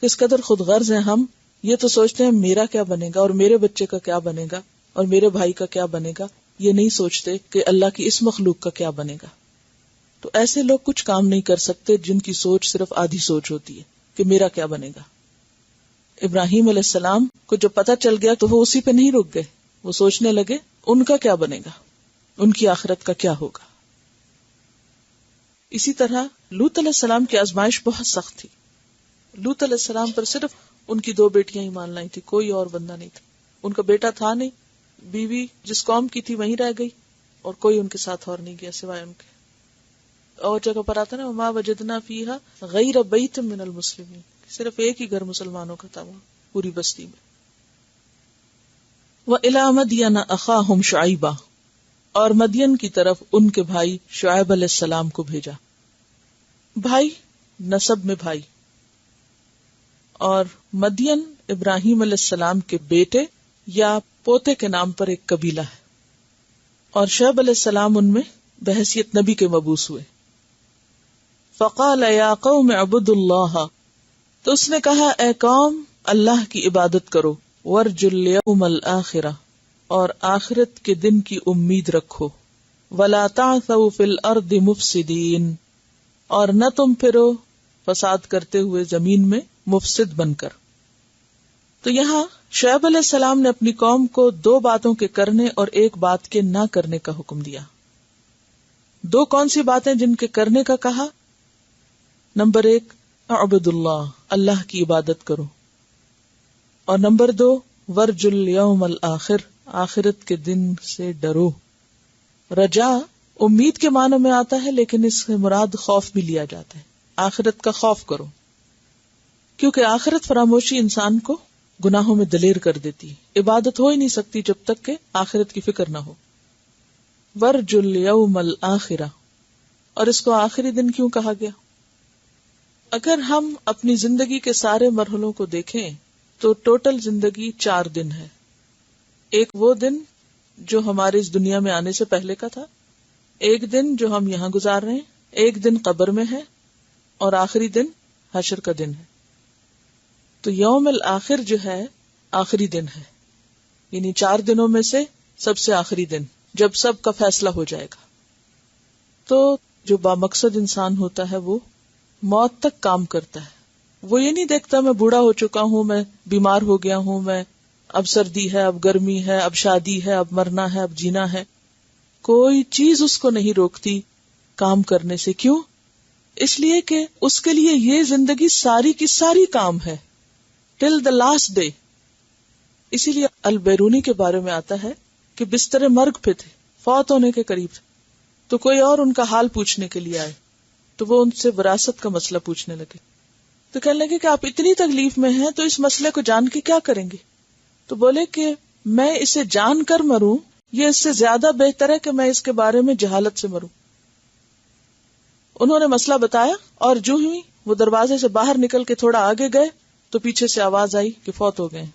کس قدر خود غرض ہیں ہم. یہ تو سوچتے ہیں میرا کیا بنے گا اور میرے بچے کا کیا بنے گا اور میرے بھائی کا کیا بنے گا. یہ نہیں سوچتے کہ اللہ کی اس مخلوق کا کیا بنے گا. تو ایسے لوگ کچھ کام نہیں کر سکتے جن کی سوچ صرف آدھی سوچ ہوتی ہے کہ میرا کیا بنے گا. ابراہیم علیہ السلام کو جب پتہ چل گیا تو وہ اسی پہ نہیں رک گئے، وہ سوچنے لگے ان کا کیا بنے گا، ان کی آخرت کا کیا ہوگا. اسی طرح لوط علیہ السلام کی آزمائش بہت سخت تھی. لوط علیہ السلام پر صرف ان کی 2 بیٹیاں ہی مان لائی تھی، کوئی اور بندہ نہیں تھا. ان کا بیٹا تھا نہیں، بیوی جس قوم کی تھی وہیں رہ گئی، اور کوئی ان کے ساتھ اور نہیں گیا سوائے ان کے. اور جگہ پر آتا نا وما وجدنا فیہا غیر بیت من المسلمین، صرف ایک ہی گھر مسلمانوں کا تھا وہاں پوری بستی میں. وَإِلَىٰ مَدْيَنَ أَخَاهُمْ شُعَيْبًا، اور مدین کی طرف ان کے بھائی شعیب علیہ السلام کو بھیجا. بھائی نسب میں بھائی اور مدین ابراہیم علیہ السلام کے بیٹے یا پوتے کے نام پر ایک قبیلہ ہے، اور شعیب علیہ السلام ان میں بحیثیت نبی کے مبعوث ہوئے. فقال یا قوم اعبدوا اللہ، تو اس نے کہا اے قوم اللہ کی عبادت کرو، وارجوا الیوم الآخرہ، اور آخرت کے دن کی امید رکھو، ولا تعثوا فی الارض مفسدین، اور نہ تم پھرو فساد کرتے ہوئے زمین میں مفسد بن کر. تو یہاں شعیب علیہ السلام نے اپنی قوم کو 2 باتوں کے کرنے اور 1 بات کے نہ کرنے کا حکم دیا. 2 کون سی باتیں جن کے کرنے کا کہا؟ نمبر 1 اعبد اللہ، اللہ کی عبادت کرو، اور نمبر 2 ورجوا الیوم الآخر، آخرت کے دن سے ڈرو. رجا امید کے معنی میں آتا ہے، لیکن اس سے مراد خوف بھی لیا جاتا ہے. آخرت کا خوف کرو، کیونکہ آخرت فراموشی انسان کو گناہوں میں دلیر کر دیتی ہے. عبادت ہو ہی نہیں سکتی جب تک کہ آخرت کی فکر نہ ہو. ورجوا الیوم الآخرہ، اور اس کو آخری دن کیوں کہا گیا؟ اگر ہم اپنی زندگی کے سارے مرحلوں کو دیکھیں تو ٹوٹل زندگی 4 دن ہے. ایک وہ دن جو ہمارے اس دنیا میں آنے سے پہلے کا تھا، ایک دن جو ہم یہاں گزار رہے ہیں، ایک دن قبر میں ہے، اور آخری دن حشر کا دن ہے. تو یوم الآخر جو ہے آخری دن ہے، یعنی 4 دنوں میں سے سب سے آخری دن، جب سب کا فیصلہ ہو جائے گا. تو جو بامقصد انسان ہوتا ہے وہ موت تک کام کرتا ہے. وہ یہ نہیں دیکھتا میں بوڑھا ہو چکا ہوں، میں بیمار ہو گیا ہوں، میں اب سردی ہے، اب گرمی ہے، اب شادی ہے، اب مرنا ہے، اب جینا ہے. کوئی چیز اس کو نہیں روکتی کام کرنے سے. کیوں؟ اس لیے کہ اس کے لیے یہ زندگی ساری کی ساری کام ہے، ٹل دا لاسٹ ڈے. اسی لیے البیرونی کے بارے میں آتا ہے کہ بستر مرگ پہ تھے، فوت ہونے کے قریب تھے، تو کوئی اور ان کا حال پوچھنے کے لیے آئے، تو وہ ان سے وراثت کا مسئلہ پوچھنے لگے. تو کہنے لگے کہ آپ اتنی تکلیف میں ہیں تو اس مسئلے کو جان کے کیا کریں گے؟ تو بولے کہ میں اسے جان کر مروں، یہ اس سے زیادہ بہتر ہے کہ میں اس کے بارے میں جہالت سے مروں. انہوں نے مسئلہ بتایا، اور جو ہی وہ دروازے سے باہر نکل کے تھوڑا آگے گئے تو پیچھے سے آواز آئی کہ فوت ہو گئے.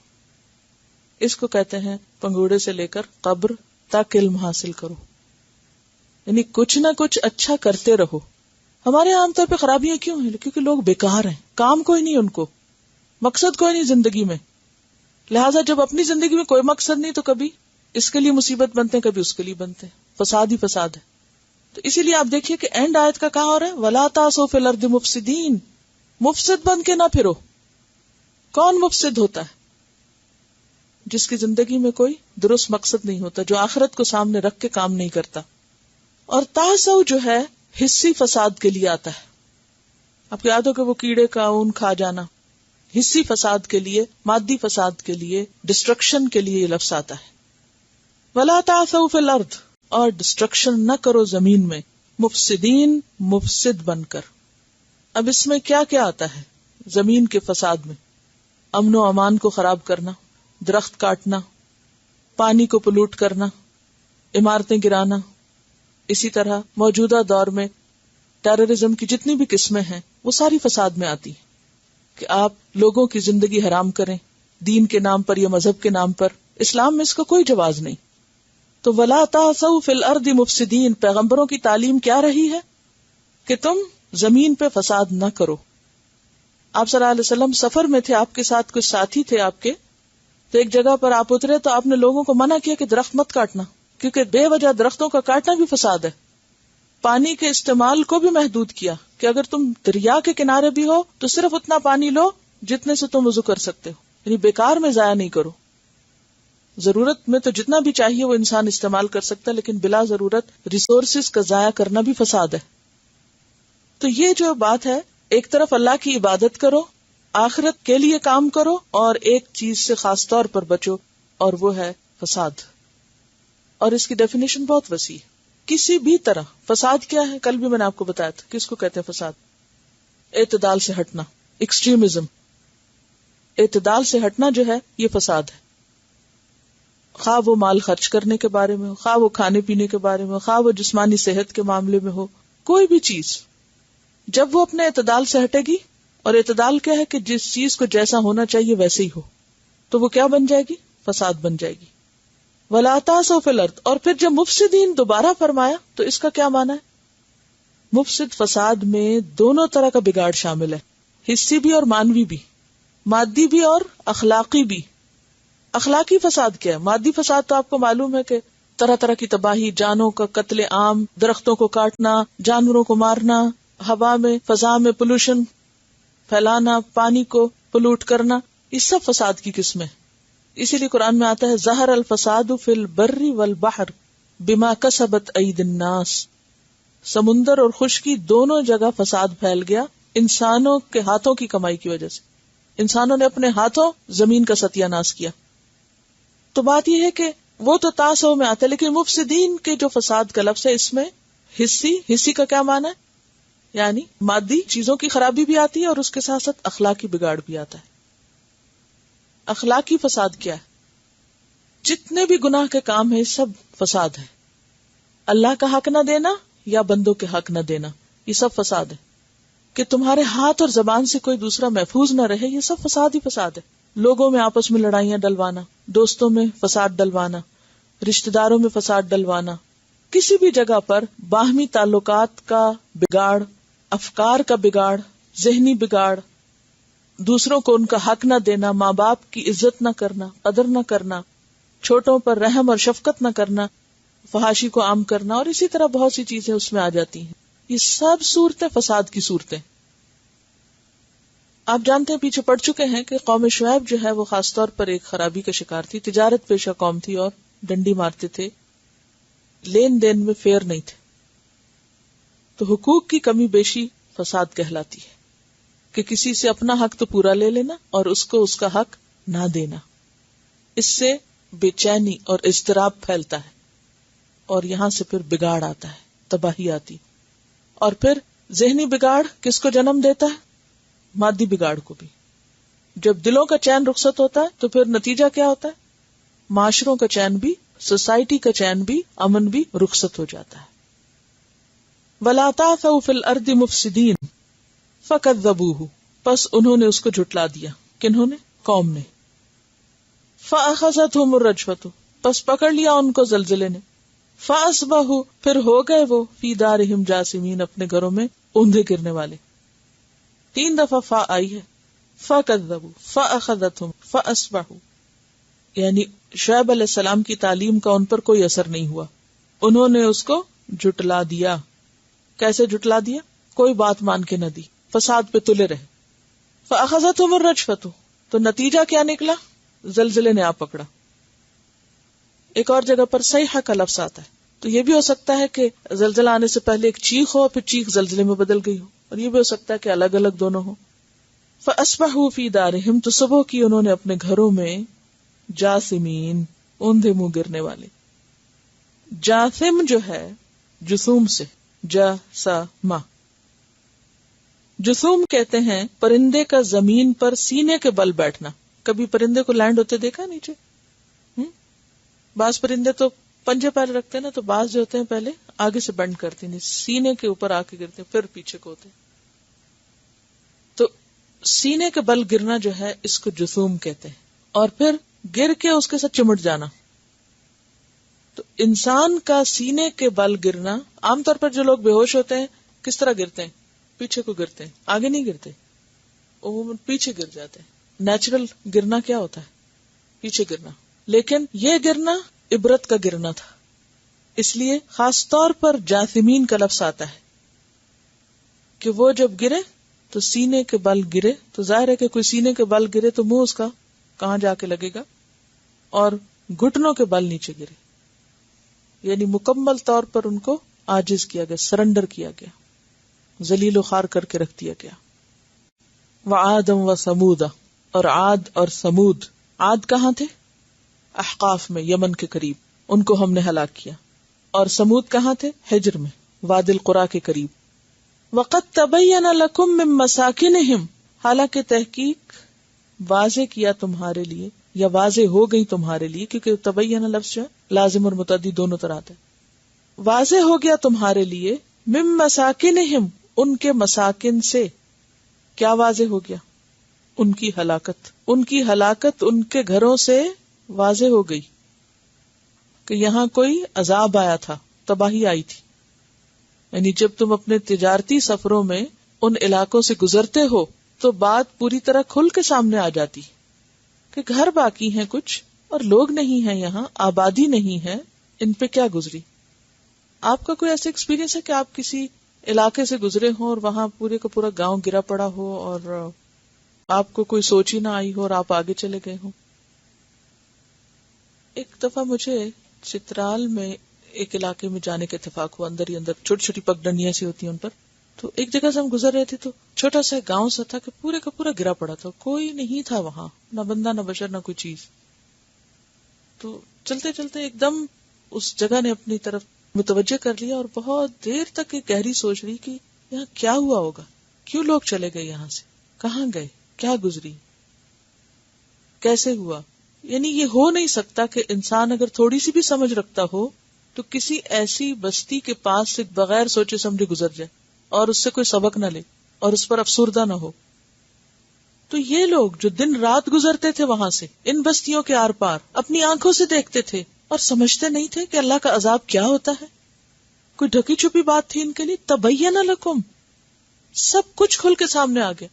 اس کو کہتے ہیں پنگوڑے سے لے کر قبر تک علم حاصل کرو، یعنی کچھ نہ کچھ اچھا کرتے رہو. ہمارے عام طور پہ خرابیاں کیوں ہیں؟ کیونکہ لوگ بیکار ہیں، کام کوئی نہیں، ان کو مقصد کوئی نہیں زندگی میں. لہٰذا جب اپنی زندگی میں کوئی مقصد نہیں تو کبھی اس کے لیے مصیبت بنتے ہیں، کبھی اس کے لیے بنتے ہیں، فساد ہی فساد ہے. تو اسی لیے آپ دیکھیے کہ اینڈ آیت کا کہاں ہو رہا ہے، وَلَا تَعْثُوا فِي الْأَرْضِ مُفْسِدِينَ. مفسد بن کے نہ پھرو. کون مفسد ہوتا ہے؟ جس کی زندگی میں کوئی درست مقصد نہیں ہوتا، جو آخرت کو سامنے رکھ کے کام نہیں کرتا. اور تعثوا جو ہے حصی فساد کے لیے آتا ہے. آپ کو یاد ہو کہ وہ کیڑے کا اون کھا جانا، حصی فساد کے لیے، مادی فساد کے لیے، ڈسٹرکشن کے لیے یہ لفظ آتا ہے. وَلَا تَعْثُوا فِي الْأَرْضِ، اور ڈسٹرکشن نہ کرو زمین میں، مفسدین، مفسد بن کر. اب اس میں کیا کیا آتا ہے؟ زمین کے فساد میں امن و امان کو خراب کرنا، درخت کاٹنا، پانی کو پلوٹ کرنا، عمارتیں گرانا. اسی طرح موجودہ دور میں ٹیررزم کی جتنی بھی قسمیں ہیں وہ ساری فساد میں آتی ہیں کہ آپ لوگوں کی زندگی حرام کریں دین کے نام پر یا مذہب کے نام پر. اسلام میں اس کا کوئی جواز نہیں. تو وَلَا تَعْثُوا فِي الْأَرْضِ مُفْسِدِينَ، پیغمبروں کی تعلیم کیا رہی ہے کہ تم زمین پہ فساد نہ کرو. آپ صلی اللہ علیہ وسلم سفر میں تھے، آپ کے ساتھ کچھ ساتھی تھے آپ کے، تو ایک جگہ پر آپ اترے تو آپ نے لوگوں کو منع کیا کہ درخت مت کاٹنا، کیونکہ بے وجہ درختوں کا کاٹنا بھی فساد ہے. پانی کے استعمال کو بھی محدود کیا کہ اگر تم دریا کے کنارے بھی ہو تو صرف اتنا پانی لو جتنے سے تم وضو کر سکتے ہو، یعنی بیکار میں ضائع نہیں کرو. ضرورت میں تو جتنا بھی چاہیے وہ انسان استعمال کر سکتا ہے، لیکن بلا ضرورت ریسورسز کا ضائع کرنا بھی فساد ہے. تو یہ جو بات ہے، ایک طرف اللہ کی عبادت کرو، آخرت کے لیے کام کرو، اور ایک چیز سے خاص طور پر بچو، اور وہ ہے فساد. اور اس کی ڈیفینیشن بہت وسیع ہے. کسی بھی طرح فساد کیا ہے؟ کل بھی میں نے آپ کو بتایا تھا. کس کو کہتے ہیں فساد؟ اعتدال سے ہٹنا، ایکسٹریمزم. اعتدال سے ہٹنا جو ہے یہ فساد ہے. خواہ وہ مال خرچ کرنے کے بارے میں ہو، خواہ وہ کھانے پینے کے بارے میں ہو، خواہ وہ جسمانی صحت کے معاملے میں ہو، کوئی بھی چیز جب وہ اپنے اعتدال سے ہٹے گی اور اعتدال کیا ہے کہ جس چیز کو جیسا ہونا چاہیے ویسے ہی ہو، تو وہ کیا بن جائے گی؟ فساد بن جائے گی. وَلَا تَعْثَوْا فِي الْأَرْضِ، اور پھر جب مفسدین دوبارہ فرمایا تو اس کا کیا معنی ہے؟ مفسد فساد میں دونوں طرح کا بگاڑ شامل ہے، حسی بھی اور مانوی بھی، مادی بھی اور اخلاقی بھی. اخلاقی فساد کیا ہے؟ مادی فساد تو آپ کو معلوم ہے کہ طرح طرح کی تباہی، جانوں کا قتل عام، درختوں کو کاٹنا، جانوروں کو مارنا، ہوا میں فضا میں پولوشن پھیلانا، پانی کو پلوٹ کرنا، یہ سب فساد کی قسمیں. اسی لیے قرآن میں آتا ہے ظہر الفساد فی البر والبحر بما کسبت ایدی الناس. سمندر اور خشکی دونوں جگہ فساد پھیل گیا انسانوں کے ہاتھوں کی کمائی کی وجہ سے. انسانوں نے اپنے ہاتھوں زمین کا ستیہ ناش کیا. تو بات یہ ہے کہ وہ تو تاسو میں آتا ہے، لیکن مفسدین کے جو فساد کا لفظ ہے اس میں حسی کا کیا معنی ہے؟ یعنی مادی چیزوں کی خرابی بھی آتی ہے اور اس کے ساتھ ساتھ اخلاقی بگاڑ بھی آتا ہے. اخلاقی فساد کیا ہے؟ جتنے بھی گناہ کے کام ہیں سب فساد ہے. اللہ کا حق نہ دینا یا بندوں کے حق نہ دینا، یہ سب فساد ہے. کہ تمہارے ہاتھ اور زبان سے کوئی دوسرا محفوظ نہ رہے، یہ سب فساد ہی فساد ہے. لوگوں میں آپس میں لڑائیاں ڈلوانا، دوستوں میں فساد ڈلوانا، رشتہ داروں میں فساد ڈلوانا، کسی بھی جگہ پر باہمی تعلقات کا بگاڑ، افکار کا بگاڑ، ذہنی بگاڑ، دوسروں کو ان کا حق نہ دینا، ماں باپ کی عزت نہ کرنا، قدر نہ کرنا، چھوٹوں پر رحم اور شفقت نہ کرنا، فحاشی کو عام کرنا، اور اسی طرح بہت سی چیزیں اس میں آ جاتی ہیں. یہ سب صورتیں فساد کی صورتیں. آپ جانتے ہیں، پیچھے پڑ چکے ہیں کہ قوم شعیب جو ہے وہ خاص طور پر ایک خرابی کا شکار تھی. تجارت پیشہ قوم تھی اور ڈنڈی مارتے تھے، لین دین میں فیئر نہیں تھے. تو حقوق کی کمی بیشی فساد کہلاتی ہے کہ کسی سے اپنا حق تو پورا لے لینا اور اس کو اس کا حق نہ دینا. اس سے بے چینی اور اضطراب پھیلتا ہے اور یہاں سے پھر بگاڑ آتا ہے، تباہی آتی. اور پھر ذہنی بگاڑ کس کو جنم دیتا ہے؟ مادی بگاڑ کو بھی. جب دلوں کا چین رخصت ہوتا ہے تو پھر نتیجہ کیا ہوتا ہے؟ معاشروں کا چین بھی، سوسائٹی کا چین بھی، امن بھی رخصت ہو جاتا ہے. وَلَا تَعْثَوْا فِي الْأَرْضِ مُفْسِدِينَ فَكَذَّبُوهُ، پس انہوں نے اس کو جھٹلا دیا. کنہوں نے؟ قوم نے. فَأَخَذَتْهُمُ الرَّجْفَةُ، پس پکڑ لیا ان کو زلزلے نے. فَأَصْبَحُوا، پھر ہو گئے وہ فِي دَارِهِمْ جَاثِمِينَ، اپنے گھروں میں اوندھے گرنے والے. 3 دفعہ فا آئی ہے. فَكَذَّبُوا فَأَخَذَتْهُمْ فَأَصْبَحُوا، یعنی شعیب علیہ السلام کی تعلیم کا ان پر کوئی اثر نہیں ہوا، انہوں نے اس کو جھٹلا دیا. کیسے جھٹلا دیا؟ کوئی بات مان کے نہ دی، فساد پہ تلے رہے. فَأَخَذَتْهُمُ الرَّجْفَةُ، تو نتیجہ کیا نکلا؟ زلزلے نے آ پکڑا. ایک اور جگہ پر صیحہ کا لفظ آتا ہے، تو یہ بھی ہو سکتا ہے کہ زلزلہ آنے سے پہلے ایک چیخ ہو، پھر چیخ زلزلے میں بدل گئی ہو، اور یہ بھی ہو سکتا ہے کہ الگ الگ دونوں ہو. فَأَصْبَحُوا فِي دَارِهِمْ، تو صبح کی انہوں نے اپنے گھروں میں جاثمین، اوندھے منہ گرنے والے. جاثم جو ہے جسوم سے، جاسما، جسوم کہتے ہیں پرندے کا زمین پر سینے کے بل بیٹھنا. کبھی پرندے کو لینڈ ہوتے دیکھا نیچے؟ بعض پرندے تو پنجے پیر رکھتے ہیں نا، تو بعض جو ہوتے ہیں پہلے آگے سے بینڈ کرتے ہیں، سینے کے اوپر آ کے گرتے ہیں، پھر پیچھے کو ہوتے ہیں. تو سینے کے بل گرنا جو ہے اس کو جسوم کہتے ہیں، اور پھر گر کے اس کے ساتھ چمٹ جانا. تو انسان کا سینے کے بل گرنا، عام طور پر جو لوگ بے ہوش ہوتے ہیں کس طرح گرتے ہیں؟ پیچھے کو گرتے ہیں، آگے نہیں گرتے، عموماً پیچھے گر جاتے ہیں. نیچرل گرنا کیا ہوتا ہے؟ پیچھے گرنا. لیکن یہ گرنا عبرت کا گرنا تھا، اس لیے خاص طور پر جاثمین کا لفظ آتا ہے کہ وہ جب گرے تو سینے کے بل گرے. تو ظاہر ہے کہ کوئی سینے کے بل گرے تو منہ اس کا کہاں جا کے لگے گا، اور گھٹنوں کے بل نیچے گرے، یعنی مکمل طور پر ان کو عاجز کیا گیا، سرنڈر کیا گیا، ذلیل و خوار کر کے رکھ دیا گیا. وعادم و سمود، اور عاد اور سمود. عاد کہاں تھے؟ احقاف میں، یمن کے قریب، ان کو ہم نے ہلاک کیا. اور سمود کہاں تھے؟ حجر میں، وادی القریٰ کے قریب. وقد تبین لکم من مساکنہم، حالانکہ تحقیق واضح کیا تمہارے لیے، یا واضح ہو گئی تمہارے لیے، کیونکہ تبین لفظ جو ہے لازم اور متعدی دونوں طرح آتا ہے. واضح ہو گیا تمہارے لیے من مساکنہم، ان کے مساکن سے. کیا واضح ہو گیا؟ ان کی ہلاکت. ان کی ہلاکت ان کے گھروں سے واضح ہو گئی کہ یہاں کوئی عذاب آیا تھا، تباہی آئی تھی. یعنی جب تم اپنے تجارتی سفروں میں ان علاقوں سے گزرتے ہو تو بات پوری طرح کھل کے سامنے آ جاتی کہ گھر باقی ہیں کچھ اور لوگ نہیں ہیں، یہاں آبادی نہیں ہے، ان پہ کیا گزری. آپ کا کوئی ایسا ایکسپیرینس ہے کہ آپ کسی علاقے سے گزرے ہوں اور وہاں پورے کا پورا گاؤں گرا پڑا ہو اور آپ کو کوئی سوچ ہی نہ آئی ہو اور آپ آگے چلے گئے ہوں؟ ایک دفعہ مجھے چترال میں ایک علاقے میں جانے کا اتفاق ہوا، اندر ہی اندر چھوٹی چھوٹی پگڈنڈیاں سی ہوتی ہیں ان پر. تو ایک جگہ سے ہم گزر رہے تھے تو چھوٹا سا گاؤں سا تھا کہ پورے کا پورا گرا پڑا تھا، کوئی نہیں تھا وہاں، نہ بندہ نہ بشر نہ کوئی چیز. تو چلتے چلتے ایک دم اس جگہ نے اپنی طرف متوجہ کر لیا اور بہت دیر تک ایک گہری سوچ رہی کہ یہاں کیا ہوا ہوگا، کیوں لوگ چلے گئے یہاں سے، کہاں گئے، کیا گزری، کیسے ہوا. یعنی یہ ہو نہیں سکتا کہ انسان اگر تھوڑی سی بھی سمجھ رکھتا ہو تو کسی ایسی بستی کے پاس سے بغیر سوچے سمجھے گزر جائے اور اس سے کوئی سبق نہ لے اور اس پر افسردہ نہ ہو. تو یہ لوگ جو دن رات گزرتے تھے وہاں سے ان بستیوں کے آر پار، اپنی آنکھوں سے دیکھتے تھے اور سمجھتے نہیں تھے کہ اللہ کا عذاب کیا ہوتا ہے. کوئی ڈھکی چھپی بات تھی ان کے لیے؟ تبین لکم، سب کچھ کھل کے سامنے آ گیا.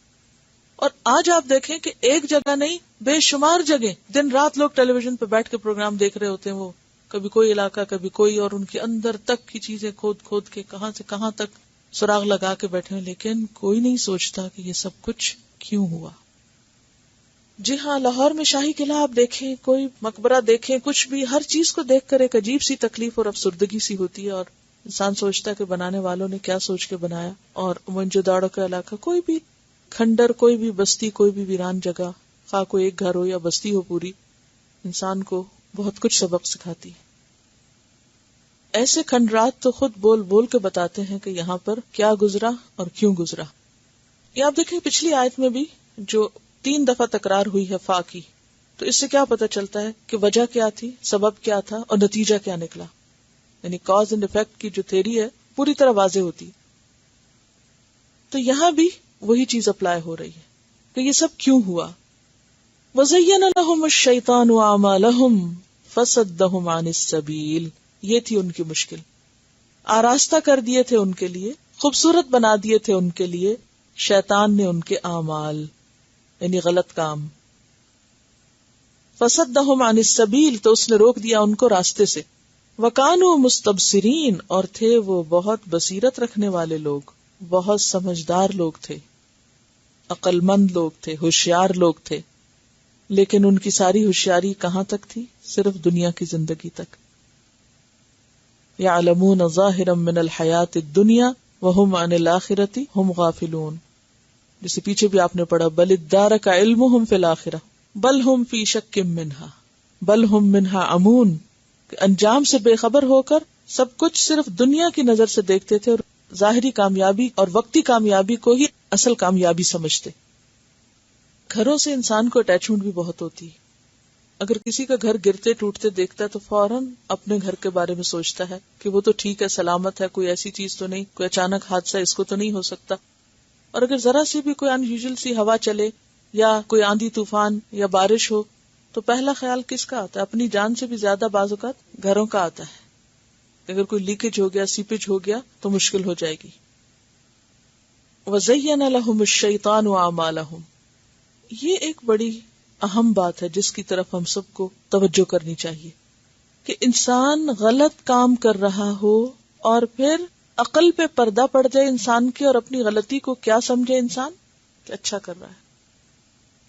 اور آج آپ دیکھیں کہ ایک جگہ نہیں، بے شمار جگہ دن رات لوگ ٹیلی ویژن پہ بیٹھ کے پروگرام دیکھ رہے ہوتے ہیں، وہ کبھی کوئی علاقہ کبھی کوئی، اور ان کے اندر تک کی چیزیں کھود کھود کے کہاں سے کہاں تک سراغ لگا کے بیٹھے ہیں، لیکن کوئی نہیں سوچتا کہ یہ سب کچھ کیوں ہوا. جی ہاں، لاہور میں شاہی قلعہ آپ دیکھیں، کوئی مقبرہ دیکھیں، کچھ بھی، ہر چیز کو دیکھ کر ایک عجیب سی تکلیف اور افسردگی سی ہوتی ہے، اور انسان سوچتا ہے کہ بنانے والوں نے کیا سوچ کے بنایا. اور موئنجو کا علاقہ، کوئی بھی کھنڈر، کوئی بھی بستی، کوئی بھی ویران جگہ، خواہ کوئی ایک گھر ہو یا بستی ہو پوری، انسان کو بہت کچھ سبق سکھاتی. ایسے کھنڈرات تو خود بول بول کے بتاتے ہیں کہ یہاں پر کیا گزرا اور کیوں گزرا. یہ آپ دیکھیں پچھلی آیت میں بھی جو 3 دفعہ تکرار ہوئی ہے فا کی، تو اس سے کیا پتہ چلتا ہے کہ وجہ کیا تھی، سبب کیا تھا اور نتیجہ کیا نکلا. یعنی کاز اینڈ افیکٹ کی جو تھیوری ہے پوری طرح واضح ہوتی. تو یہاں بھی وہی چیز اپلائی ہو رہی ہے کہ یہ سب کیوں ہوا. وَزَيَّنَ لَهُمُ الشَّيْطَانُ أَعْمَالَهُمْ فَصَدَّهُمْ عَنِ السَّبِيلِ. یہ تھی ان کی مشکل، آراستہ کر دیے تھے ان کے لیے، خوبصورت بنا دیے تھے ان کے لیے شیطان نے ان کے اعمال، یعنی غلط کام. فَصَدَّهُمْ عَنِ السَّبِيلِ، تو اس نے روک دیا ان کو راستے سے. وَكَانُوا مُسْتَبْصِرِينَ، اور تھے وہ بہت بصیرت رکھنے والے لوگ، بہت سمجھدار لوگ تھے، عقل مند لوگ تھے، ہوشیار لوگ تھے. لیکن ان کی ساری ہوشیاری کہاں تک تھی؟ صرف دنیا کی زندگی تک. يَعْلَمُونَ ظَاهِرًا مِنَ الْحَيَاةِ الدُّنْيَا وَهُمْ عَنِ الْآخِرَةِ هُمْ غَافِلُونَ. جسے پیچھے بھی آپ نے پڑھا، بَلِ ادَّارَكَ عِلْمُهُمْ فِي الْآخِرَةِ بَلْ هُمْ فِي شَكٍّ مِّنْهَا بَلْ هُمْ مِنْهَا عَمُونَ. کہ انجام سے بے خبر ہو کر سب کچھ صرف دنیا کی نظر سے دیکھتے تھے اور ظاہری کامیابی اور وقتی کامیابی کو ہی اصل کامیابی سمجھتے. گھروں سے انسان کو اٹیچمنٹ بھی بہت ہوتی ہے. اگر کسی کا گھر گرتے ٹوٹتے دیکھتا ہے تو فوراً اپنے گھر کے بارے میں سوچتا ہے کہ وہ تو ٹھیک ہے، سلامت ہے، کوئی ایسی چیز تو نہیں، کوئی اچانک حادثہ اس کو تو نہیں ہو سکتا. اور اگر ذرا سی بھی کوئی ان یوزل سی ہوا چلے یا کوئی آندھی طوفان یا بارش ہو تو پہلا خیال کس کا آتا ہے؟ اپنی جان سے بھی زیادہ بعض اوقات گھروں کا آتا ہے. اگر کوئی لیکیج ہو گیا، سیپیج ہو گیا تو مشکل ہو جائے گی. وَزَيَّنَ لَهُمُ الشَّيْطَانُ أَعْمَالَهُمْ. یہ ایک بڑی اہم بات ہے جس کی طرف ہم سب کو توجہ کرنی چاہیے کہ انسان غلط کام کر رہا ہو اور پھر عقل پہ پردہ پڑ جائے انسان کی اور اپنی غلطی کو کیا سمجھے انسان کہ اچھا کر رہا ہے.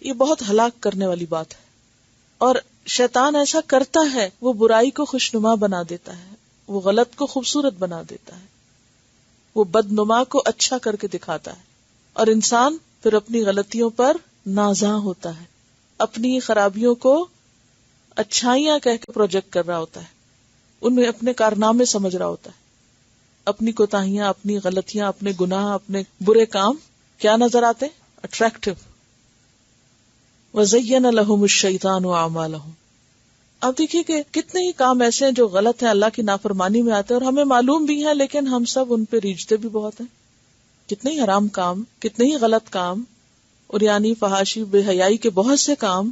یہ بہت ہلاک کرنے والی بات ہے. اور شیطان ایسا کرتا ہے، وہ برائی کو خوشنما بنا دیتا ہے، وہ غلط کو خوبصورت بنا دیتا ہے، وہ بدنما کو اچھا کر کے دکھاتا ہے، اور انسان پھر اپنی غلطیوں پر نازاں ہوتا ہے، اپنی خرابیوں کو اچھائیاں کہہ کے پروجیکٹ کر رہا ہوتا ہے، ان میں اپنے کارنامے سمجھ رہا ہوتا ہے. اپنی کوتاہیاں، اپنی غلطیاں، اپنے گناہ، اپنے برے کام کیا نظر آتے؟ اٹریکٹیو. وَزَيَّنَ لَهُمُ الشَّيْطَانُ أَعْمَالَهُمْ. اب دیکھیے کہ کتنے ہی کام ایسے ہیں جو غلط ہیں، اللہ کی نافرمانی میں آتے ہیں اور ہمیں معلوم بھی ہیں، لیکن ہم سب ان پہ ریجھتے بھی بہت ہیں. کتنے ہی حرام کام، کتنے ہی غلط کام عریانی، فحاشی، بے حیائی کے بہت سے کام،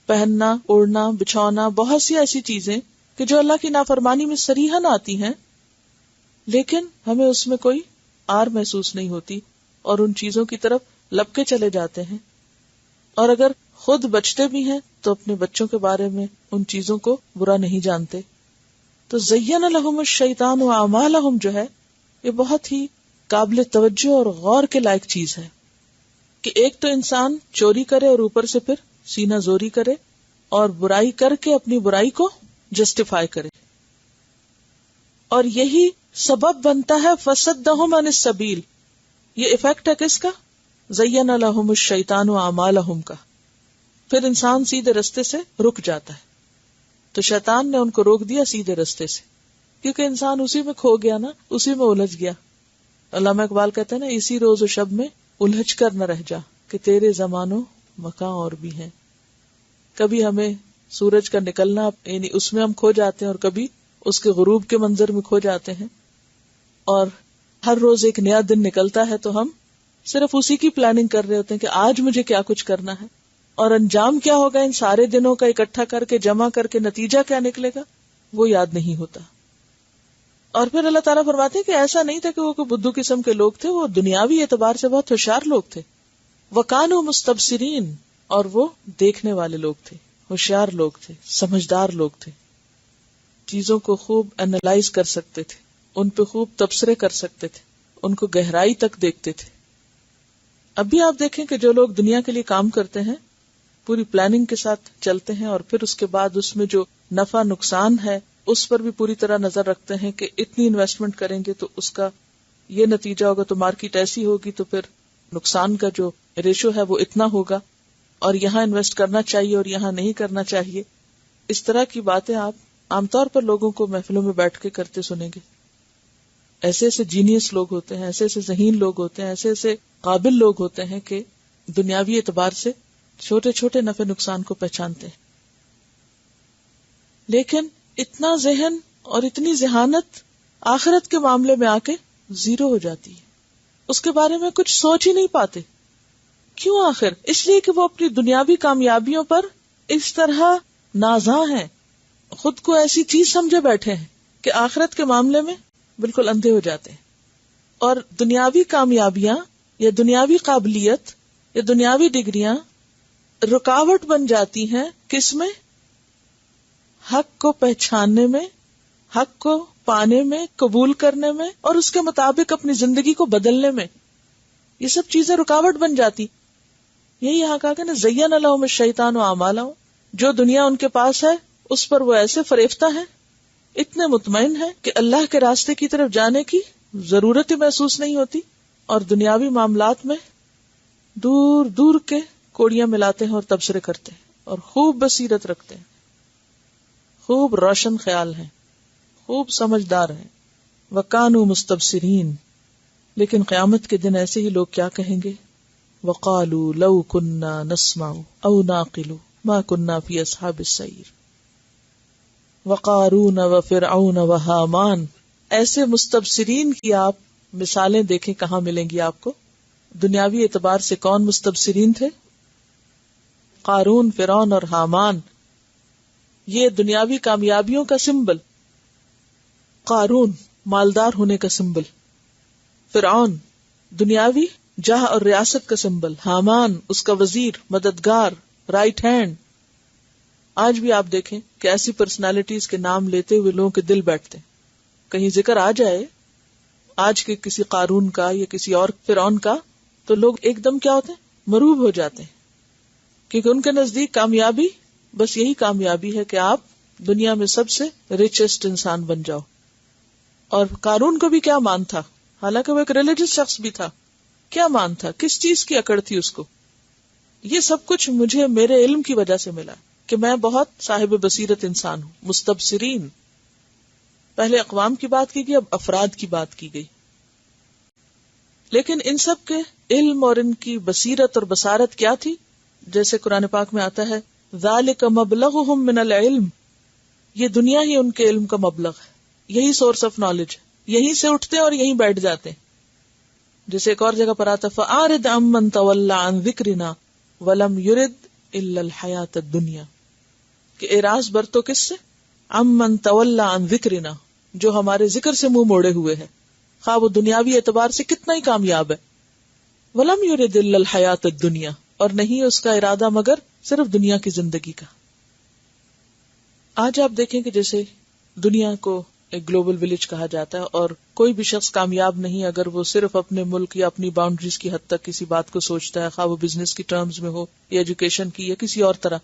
پہننا، اوڑھنا، بچھونا، بہت سی ایسی چیزیں کہ جو اللہ کی نافرمانی میں صریحاً آتی ہیں، لیکن ہمیں اس میں کوئی آر محسوس نہیں ہوتی اور ان چیزوں کی طرف لپکے چلے جاتے ہیں، اور اگر خود بچتے بھی ہیں تو اپنے بچوں کے بارے میں ان چیزوں کو برا نہیں جانتے. تو زین لہم الشیطان اعمالہم جو ہے یہ بہت ہی قابل توجہ اور غور کے لائق چیز ہے کہ ایک تو انسان چوری کرے اور اوپر سے پھر سینہ زوری کرے اور برائی کر کے اپنی برائی کو جسٹیفائی کرے، اور یہی سبب بنتا ہے فصدہم عن السبیل. یہ ایفیکٹ ہے کس کا؟ زین لہم الشیطان اعمالہم کا. پھر انسان سیدھے رستے سے رک جاتا ہے. تو شیطان نے ان کو روک دیا سیدھے رستے سے، کیونکہ انسان اسی میں کھو گیا نا، اسی میں الجھ گیا. علامہ اقبال کہتے ہیں نا، اسی روز و شب میں الجھ کر نہ رہ جا کہ تیرے زمانوں مکان اور بھی ہیں. کبھی ہمیں سورج کا نکلنا یعنی اس میں ہم کھو جاتے ہیں، اور کبھی اس کے غروب کے منظر میں کھو جاتے ہیں، اور ہر روز ایک نیا دن نکلتا ہے تو ہم صرف اسی کی پلاننگ کر رہے ہوتے ہیں کہ آج مجھے کیا کچھ کرنا ہے، اور انجام کیا ہوگا ان سارے دنوں کا اکٹھا کر کے جمع کر کے نتیجہ کیا نکلے گا وہ یاد نہیں ہوتا. اور پھر اللہ تعالیٰ فرماتے ہیں کہ ایسا نہیں تھا کہ وہ کوئی بدھو قسم کے لوگ تھے، وہ دنیاوی اعتبار سے بہت ہوشیار لوگ تھے. وَكَانُوا مُسْتَبْصِرِينَ، اور وہ دیکھنے والے لوگ تھے، ہوشیار لوگ تھے، سمجھدار لوگ تھے، چیزوں کو خوب انالائز کر سکتے تھے، ان پہ خوب تبصرے کر سکتے تھے، ان کو گہرائی تک دیکھتے تھے. اب بھی آپ دیکھیں کہ جو لوگ دنیا کے لیے کام کرتے ہیں پوری پلاننگ کے ساتھ چلتے ہیں، اور پھر اس کے بعد اس میں جو نفع نقصان ہے اس پر بھی پوری طرح نظر رکھتے ہیں کہ اتنی انویسٹمنٹ کریں گے تو اس کا یہ نتیجہ ہوگا، تو مارکیٹ ایسی ہوگی تو پھر نقصان کا جو ریشو ہے وہ اتنا ہوگا، اور یہاں انویسٹ کرنا چاہیے اور یہاں نہیں کرنا چاہیے. اس طرح کی باتیں آپ عام طور پر لوگوں کو محفلوں میں بیٹھ کے کرتے سنیں گے. ایسے ایسے جینیس لوگ ہوتے ہیں، ایسے ایسے ذہین لوگ ہوتے ہیں، ایسے ایسے قابل لوگ ہوتے ہیں کہ دنیاوی اعتبار سے چھوٹے چھوٹے نفع نقصان کو پہچانتے ہیں. لیکن اتنا ذہن اور اتنی ذہانت آخرت کے معاملے میں آ کے زیرو ہو جاتی ہے، اس کے بارے میں کچھ سوچ ہی نہیں پاتے. کیوں آخر؟ اس لیے کہ وہ اپنی دنیاوی کامیابیوں پر اس طرح نازاں ہیں، خود کو ایسی چیز سمجھے بیٹھے ہیں کہ آخرت کے معاملے میں بالکل اندھے ہو جاتے ہیں. اور دنیاوی کامیابیاں یا دنیاوی قابلیت یا دنیاوی ڈگریاں رکاوٹ بن جاتی ہیں کس میں؟ حق کو پہچاننے میں، حق کو پانے میں، قبول کرنے میں، اور اس کے مطابق اپنی زندگی کو بدلنے میں. یہ سب چیزیں رکاوٹ بن جاتی. یہی یہاں کہا کہ نا زین لہم الشیطان اعمالہم، جو دنیا ان کے پاس ہے اس پر وہ ایسے فریفتہ ہیں، اتنے مطمئن ہیں کہ اللہ کے راستے کی طرف جانے کی ضرورت ہی محسوس نہیں ہوتی، اور دنیاوی معاملات میں دور دور کے کوڑیاں ملاتے ہیں اور تبصرے کرتے ہیں، اور خوب بصیرت رکھتے ہیں، خوب روشن خیال ہیں، خوب سمجھدار ہیں. وَكَانُوا مُسْتَبْصِرِينَ. لیکن قیامت کے دن ایسے ہی لوگ کیا کہیں گے؟ وَقَالُوا لَوْ كُنَّا نَسْمَعُ أَوْ نَعْقِلُ مَا كُنَّا فِي أَصْحَابِ السَّعِيرِ. وَقَارُونَ وَفِرْعَوْنَ وَحَامَانَ. ایسے مستبصرین کی آپ مثالیں دیکھیں کہاں ملیں گی آپ کو. دنیاوی اعتبار سے کون مستبصرین تھے؟ قارون، فرعون اور حامان. یہ دنیاوی کامیابیوں کا سمبل. قارون مالدار ہونے کا سمبل، فرعون دنیاوی جاہ اور ریاست کا سمبل، حامان اس کا وزیر، مددگار، رائٹ ہینڈ. آج بھی آپ دیکھیں کہ ایسی پرسنالٹیز کے نام لیتے ہوئے لوگوں کے دل بیٹھتے ہیں. کہیں ذکر آ جائے آج کے کسی قارون کا یا کسی اور فرعون کا تو لوگ ایک دم کیا ہوتے ہیں؟ مروب ہو جاتے ہیں، کیونکہ ان کے نزدیک کامیابی بس یہی کامیابی ہے کہ آپ دنیا میں سب سے ریچسٹ انسان بن جاؤ. اور قارون کو بھی کیا مان تھا، حالانکہ وہ ایک ریلیجس شخص بھی تھا، کیا مان تھا، کس چیز کی اکڑ تھی اس کو؟ یہ سب کچھ مجھے میرے علم کی وجہ سے ملا کہ میں بہت صاحب بصیرت انسان ہوں. مستبصرین. پہلے اقوام کی بات کی گئی، اب افراد کی بات کی گئی. لیکن ان سب کے علم اور ان کی بصیرت اور بصارت کیا تھی؟ جیسے قرآن پاک میں آتا ہے ذالک مبلغہم من العلم. یہ دنیا ہی ان کے علم کا مبلغ ہے، یہی سورس آف نالج ہے، یہیں سے اٹھتے ہیں اور یہیں بیٹھ جاتے ہیں. جیسے ایک اور جگہ پر آتا فَأَعْرِضْ عَمَّنْ تَوَلَّى عَنْ ذِكْرِنَا وَلَمْ يُرِدْ إِلَّا الْحَيَاةَ الدُّنْيَا، کہ اعراض برتو کس سے؟ عَمَّنْ تَوَلَّى عَنْ ذِكْرِنَا، جو ہمارے ذکر سے منہ موڑے ہوئے ہے، خواہ وہ دنیاوی اعتبار سے کتنا ہی کامیاب ہے. وَلَمْ يُرِدْ إِلَّا الْحَيَاةَ الدُّنْيَا، اور نہیں اس کا ارادہ مگر صرف دنیا کی زندگی کا. آج آپ دیکھیں کہ جیسے دنیا کو ایک گلوبل ولیج کہا جاتا ہے، اور کوئی بھی شخص کامیاب نہیں اگر وہ صرف اپنے ملک یا اپنی باؤنڈریز کی حد تک کسی بات کو سوچتا ہے، خواہ وہ بزنس کی ٹرمز میں ہو یا ایجوکیشن کی یا کسی اور طرح.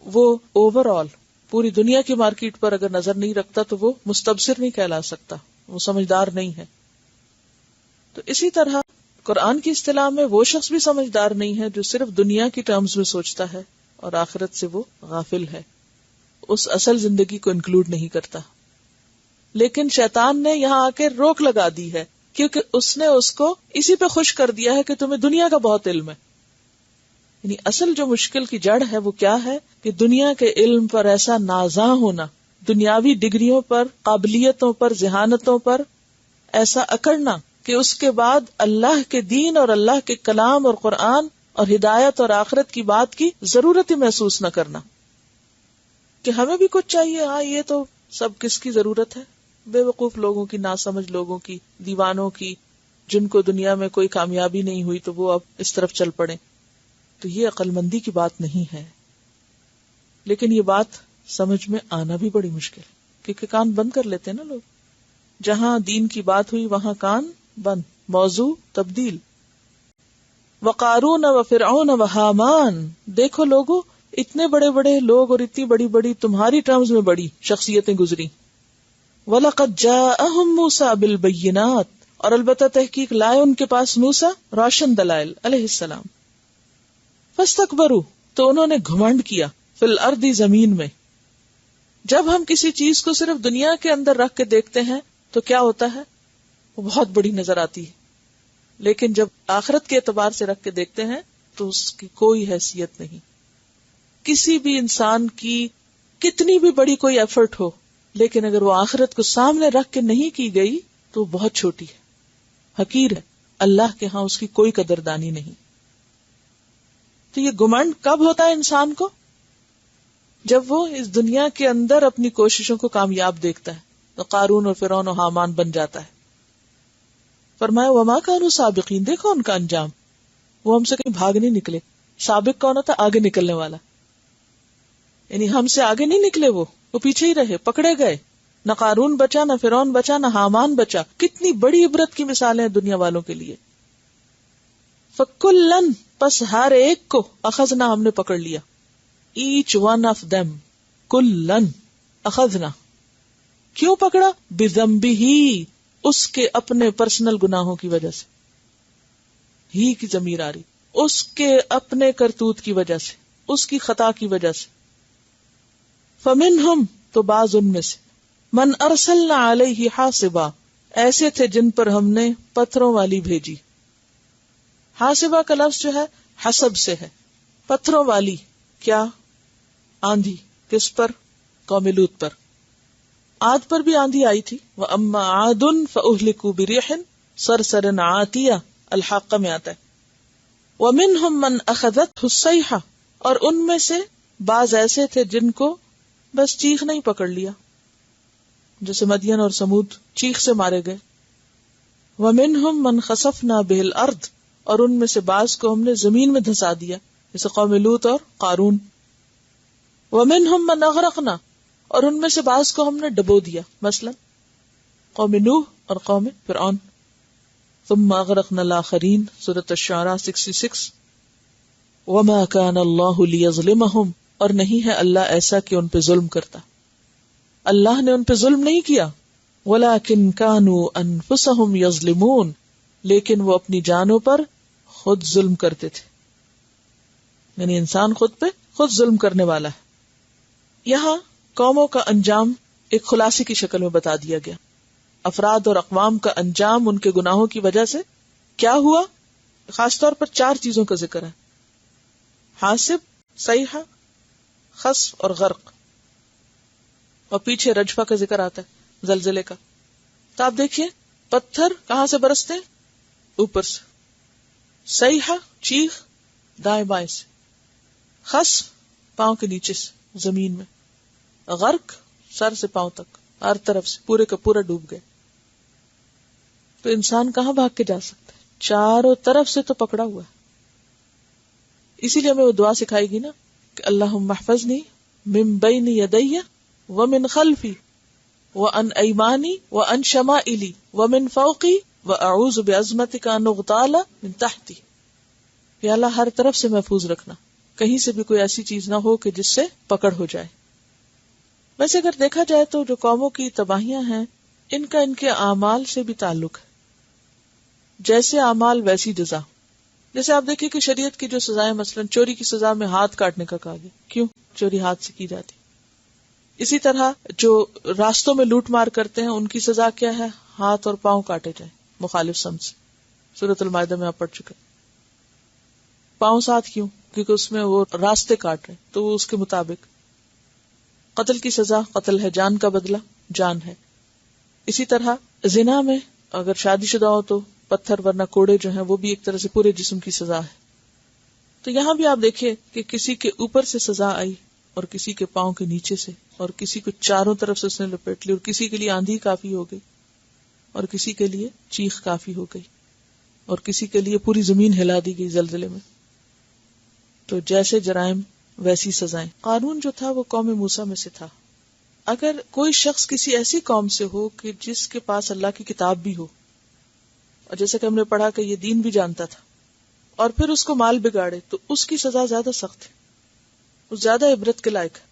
وہ اوور آل پوری دنیا کی مارکیٹ پر اگر نظر نہیں رکھتا تو وہ مستبصر نہیں کہلا سکتا، وہ سمجھدار نہیں ہے. تو اسی طرح قرآن کی اصطلاح میں وہ شخص بھی سمجھدار نہیں ہے جو صرف دنیا کی ٹرمز میں سوچتا ہے اور آخرت سے وہ غافل ہے، اس اصل زندگی کو انکلوڈ نہیں کرتا. لیکن شیطان نے یہاں آ کے روک لگا دی ہے، کیونکہ اس نے اس کو اسی پہ خوش کر دیا ہے کہ تمہیں دنیا کا بہت علم ہے. یعنی اصل جو مشکل کی جڑ ہے وہ کیا ہے کہ دنیا کے علم پر ایسا نازاں ہونا، دنیاوی ڈگریوں پر، قابلیتوں پر، ذہانتوں پر ایسا اکڑنا کہ اس کے بعد اللہ کے دین اور اللہ کے کلام اور قرآن اور ہدایت اور آخرت کی بات کی ضرورت ہی محسوس نہ کرنا کہ ہمیں بھی کچھ چاہیے. ہاں یہ تو سب کس کی ضرورت ہے؟ بے وقوف لوگوں کی، ناسمجھ لوگوں کی، دیوانوں کی، جن کو دنیا میں کوئی کامیابی نہیں ہوئی تو وہ اب اس طرف چل پڑے. تو یہ عقل مندی کی بات نہیں ہے. لیکن یہ بات سمجھ میں آنا بھی بڑی مشکل، کیونکہ کان بند کر لیتے ہیں نا لوگ. جہاں دین کی بات ہوئی وہاں کان بند، موضوع تبدیل. وقارون وفرعون وہامان، دیکھو لوگوں اتنے بڑے بڑے لوگ اور اتنی بڑی بڑی تمہاری ٹرمز میں بڑی شخصیتیں گزری. وَلَقَدْ جَاءَهُمْ مُوسَى بِالْبَيِّنَاتِ، اور البتہ تحقیق لائے ان کے پاس موسیٰ روشن دلائل علیہ السلام. فَاسْتَكْبَرُوا، تو انہوں نے گھمنڈ کیا، فِي الْأَرْضِ زمین میں. جب ہم کسی چیز کو صرف دنیا کے اندر رکھ کے دیکھتے ہیں تو کیا ہوتا ہے؟ وہ بہت بڑی نظر آتی ہے. لیکن جب آخرت کے اعتبار سے رکھ کے دیکھتے ہیں تو اس کی کوئی حیثیت نہیں. کسی بھی انسان کی کتنی بھی بڑی کوئی ایفرٹ ہو، لیکن اگر وہ آخرت کو سامنے رکھ کے نہیں کی گئی تو وہ بہت چھوٹی ہے، حقیر ہے. اللہ کے ہاں اس کی کوئی قدردانی نہیں. تو یہ گمنڈ کب ہوتا ہے انسان کو؟ جب وہ اس دنیا کے اندر اپنی کوششوں کو کامیاب دیکھتا ہے تو قارون اور فرعون و حامان بن جاتا ہے. فرمایا وما کانوا سابقین، دیکھو ان کا انجام، وہ ہم سے کہیں بھاگ نہیں نکلے. سابق کون ہوتا؟ آگے نکلنے والا. یعنی ہم سے آگے نہیں نکلے، وہ پیچھے ہی رہے، پکڑے گئے. نہ قارون بچا، نہ فرعون بچا، نہ حامان بچا. کتنی بڑی عبرت کی مثالیں ہیں دنیا والوں کے لیے. فَكُلًّا، پس ہر ایک کو، اخذنا، ہم نے پکڑ لیا. each one of them، کلن، اخذنا. کیوں پکڑا؟ بذنبہ، اس کے اپنے پرسنل گناہوں کی وجہ سے. ہی کی ضمیر آ رہی، اس کے اپنے کرتوت کی وجہ سے، اس کی خطا کی وجہ سے. فمنہم، تو بعض ان میں سے، من ارسلنا علیہ حاصبا، ایسے تھے جن پر ہم نے پتھروں والی بھیجی. حاصبہ کا لفظ جو ہے حسب سے ہے، پتھروں والی. کیا؟ آندھی. کس پر؟ قوم لوط پر. عاد پر بھی آندھی آئی تھی. وَأَمَّا عَادٌ فَأُهْلِكُوا بِرِيحٍ صَرْصَرٍ عَاتِيَةٍ، الحاقہ میں آتا ہے. وَمِنْهُمْ مَنْ أَخَذَتْهُ الصَّيْحَةُ، اور ان میں سے بعض ایسے تھے جن کو بس چیخ نہیں پکڑ لیا، جیسے مدین اور سمود چیخ سے مارے گئے. وَمِنْهُمْ مَنْ خَسَفْنَا بِهِ الْأَرْضِ، اور ان میں سے بعض کو ہم نے زمین میں دھسا دیا، جیسے قوم لوط اور قارون. وَمِنْهُمْ مَنْ أَغْرَقْنَا، اور ان میں سے بعض کو ہم نے ڈبو دیا، مثلا قوم نوح اور قوم فرعون. ثم اغرقنا الآخرین، سورۃ الشعراء 66. وما كان اللہ لیظلمہم، اور نہیں ہے اللہ ایسا کہ ان پہ ظلم کرتا. اللہ نے ان پہ ظلم نہیں کیا. ولکن كانوا انفسہم یظلمون، لیکن وہ اپنی جانوں پر خود ظلم کرتے تھے. یعنی انسان خود پہ خود ظلم کرنے والا ہے. یہاں قوموں کا انجام ایک خلاصے کی شکل میں بتا دیا گیا. افراد اور اقوام کا انجام ان کے گناہوں کی وجہ سے کیا ہوا؟ خاص طور پر 4 چیزوں کا ذکر ہے: حاسب، صیحہ، خسف اور غرق. اور پیچھے رجفہ کا ذکر آتا ہے، زلزلے کا. تو آپ دیکھیے پتھر کہاں سے برستے ہیں؟ اوپر سے، صیحہ چیخ دائیں بائیں سے، خسف پاؤں کے نیچے سے زمین میں، غرق سر سے پاؤں تک، ہر طرف سے پورے کا پورا ڈوب گئے. تو انسان کہاں بھاگ کے جا سکتا ہے؟ چاروں طرف سے تو پکڑا ہوا ہے. اسی لیے ہمیں وہ دعا سکھائے گی نا کہ اللہم احفظنی من بین یدی ومن خلفی وعن ایمانی وعن شمائلی ومن فوقی واعوذ بعظمتک ان اغتال من تحتی. یا اللہ ہر طرف سے محفوظ رکھنا، کہیں سے بھی کوئی ایسی چیز نہ ہو کہ جس سے پکڑ ہو جائے. ویسے اگر دیکھا جائے تو جو قوموں کی تباہیاں ہیں ان کا ان کے اعمال سے بھی تعلق ہے. جیسے اعمال ویسی جزا. جیسے آپ دیکھیں کہ شریعت کی جو سزائیں، مثلا چوری کی سزا میں ہاتھ کاٹنے کا کہا گیا. کیوں؟ چوری ہاتھ سے کی جاتی. اسی طرح جو راستوں میں لوٹ مار کرتے ہیں ان کی سزا کیا ہے؟ ہاتھ اور پاؤں کاٹے جائیں مخالف سمت سے. سورۃ المائدہ میں آپ پڑھ چکے. پاؤں ساتھ کیوں؟ کیونکہ اس میں وہ راستے کاٹ رہے تو وہ اس کے مطابق. قتل کی سزا قتل ہے، جان کا بدلہ جان ہے. اسی طرح زنا میں اگر شادی شدہ ہو تو پتھر ورنہ کوڑے جو ہیں وہ بھی ایک طرح سے پورے جسم کی سزا ہے. تو یہاں بھی آپ دیکھیں کہ کسی کے اوپر سے سزا آئی اور کسی کے پاؤں کے نیچے سے، اور کسی کو چاروں طرف سے اس نے لپیٹ لی، اور کسی کے لیے آندھی کافی ہو گئی، اور کسی کے لیے چیخ کافی ہو گئی، اور کسی کے لیے پوری زمین ہلا دی گئی زلزلے میں. تو جیسے جرائم ویسی سزائیں. قانون جو تھا وہ قوم موسیٰ میں سے تھا. اگر کوئی شخص کسی ایسی قوم سے ہو کہ جس کے پاس اللہ کی کتاب بھی ہو، اور جیسے کہ ہم نے پڑھا کہ یہ دین بھی جانتا تھا، اور پھر اس کو مال بگاڑے، تو اس کی سزا زیادہ سخت ہے، وہ زیادہ عبرت کے لائق ہے.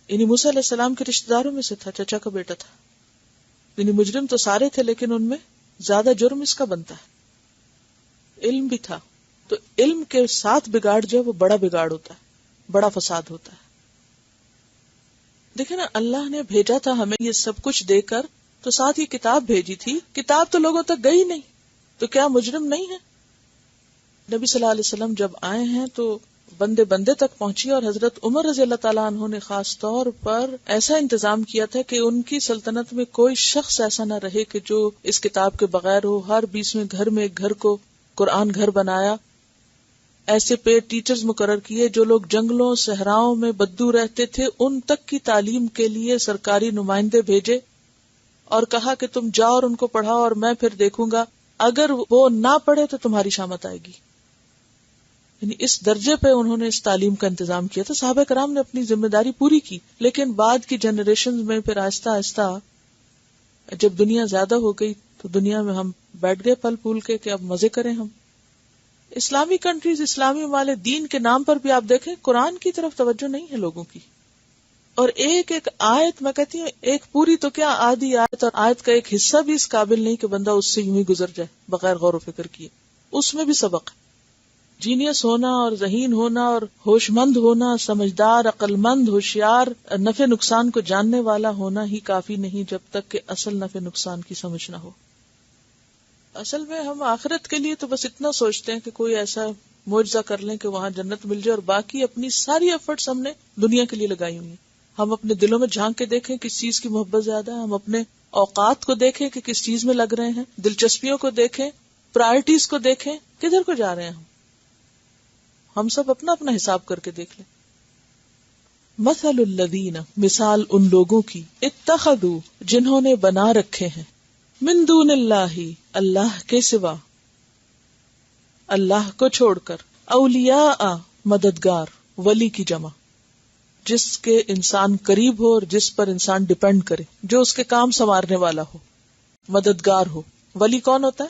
یعنی موسیٰ علیہ السلام کے رشتہ داروں میں سے تھا، چچا کا بیٹا تھا. یعنی مجرم تو سارے تھے لیکن ان میں زیادہ جرم اس کا بنتا ہے. علم بھی تھا، تو علم کے ساتھ بگاڑ جو ہے وہ بڑا بگاڑ ہوتا ہے، بڑا فساد ہوتا ہے. دیکھیں نا، اللہ نے بھیجا تھا ہمیں یہ سب کچھ دے کر، تو ساتھ یہ کتاب بھیجی تھی. کتاب تو لوگوں تک گئی نہیں، تو کیا مجرم نہیں ہے؟ نبی صلی اللہ علیہ وسلم جب آئے ہیں تو بندے بندے تک پہنچی، اور حضرت عمر رضی اللہ تعالیٰ عنہ نے خاص طور پر ایسا انتظام کیا تھا کہ ان کی سلطنت میں کوئی شخص ایسا نہ رہے کہ جو اس کتاب کے بغیر ہو. ہر 20ویں گھر میں ایک گھر کو قرآن گھر بنایا. ایسے پیڈ ٹیچرز مقرر کیے جو لوگ جنگلوں صحراؤں میں بدو رہتے تھے ان تک کی تعلیم کے لیے سرکاری نمائندے بھیجے، اور کہا کہ تم جاؤ اور ان کو پڑھاؤ، اور میں پھر دیکھوں گا، اگر وہ نہ پڑھے تو تمہاری شامت آئے گی. یعنی اس درجے پہ انہوں نے اس تعلیم کا انتظام کیا تھا. صحابہ کرام نے اپنی ذمہ داری پوری کی، لیکن بعد کی جنریشن میں پھر آہستہ آہستہ جب دنیا زیادہ ہو گئی تو دنیا میں ہم بیٹھ گئے پل پھول کے کہ اب مزے کریں ہم. اسلامی کنٹریز، اسلامی ممالک، دین کے نام پر بھی آپ دیکھیں قرآن کی طرف توجہ نہیں ہے لوگوں کی. اور ایک ایک آیت، میں کہتی ہوں ایک پوری تو کیا آدھی آیت، اور آیت کا ایک حصہ بھی اس قابل نہیں کہ بندہ اس سے یوں ہی گزر جائے بغیر غور و فکر کیے. اس میں بھی سبق ہے. جینیس ہونا اور ذہین ہونا اور ہوش مند ہونا، سمجھدار، عقل مند، ہوشیار، نفع نقصان کو جاننے والا ہونا ہی کافی نہیں جب تک کہ اصل نفع نقصان کی سمجھ نہ ہو. اصل میں ہم آخرت کے لیے تو بس اتنا سوچتے ہیں کہ کوئی ایسا معجزہ کر لیں کہ وہاں جنت مل جائے، اور باقی اپنی ساری ایفرٹس ہم نے دنیا کے لیے لگائی ہوئی ہیں. ہم اپنے دلوں میں جھانک کے دیکھیں کس چیز کی محبت زیادہ ہے، ہم اپنے اوقات کو دیکھیں کہ کس چیز میں لگ رہے ہیں، دلچسپیوں کو دیکھیں، پرائرٹیز کو دیکھیں، کدھر کو جا رہے ہیں ہم سب اپنا اپنا حساب کر کے دیکھ لیں. مثل الذین، مثال ان لوگوں کی، اتخذوا، جنہوں نے بنا رکھے ہیں، من دون اللہ، اللہ کے سوا، اللہ کو چھوڑ کر، اولیاء، مددگار، ولی کی جمع، جس کے انسان قریب ہو اور جس پر انسان ڈیپینڈ کرے، جو اس کے کام سنوارنے والا ہو، مددگار ہو. ولی کون ہوتا ہے؟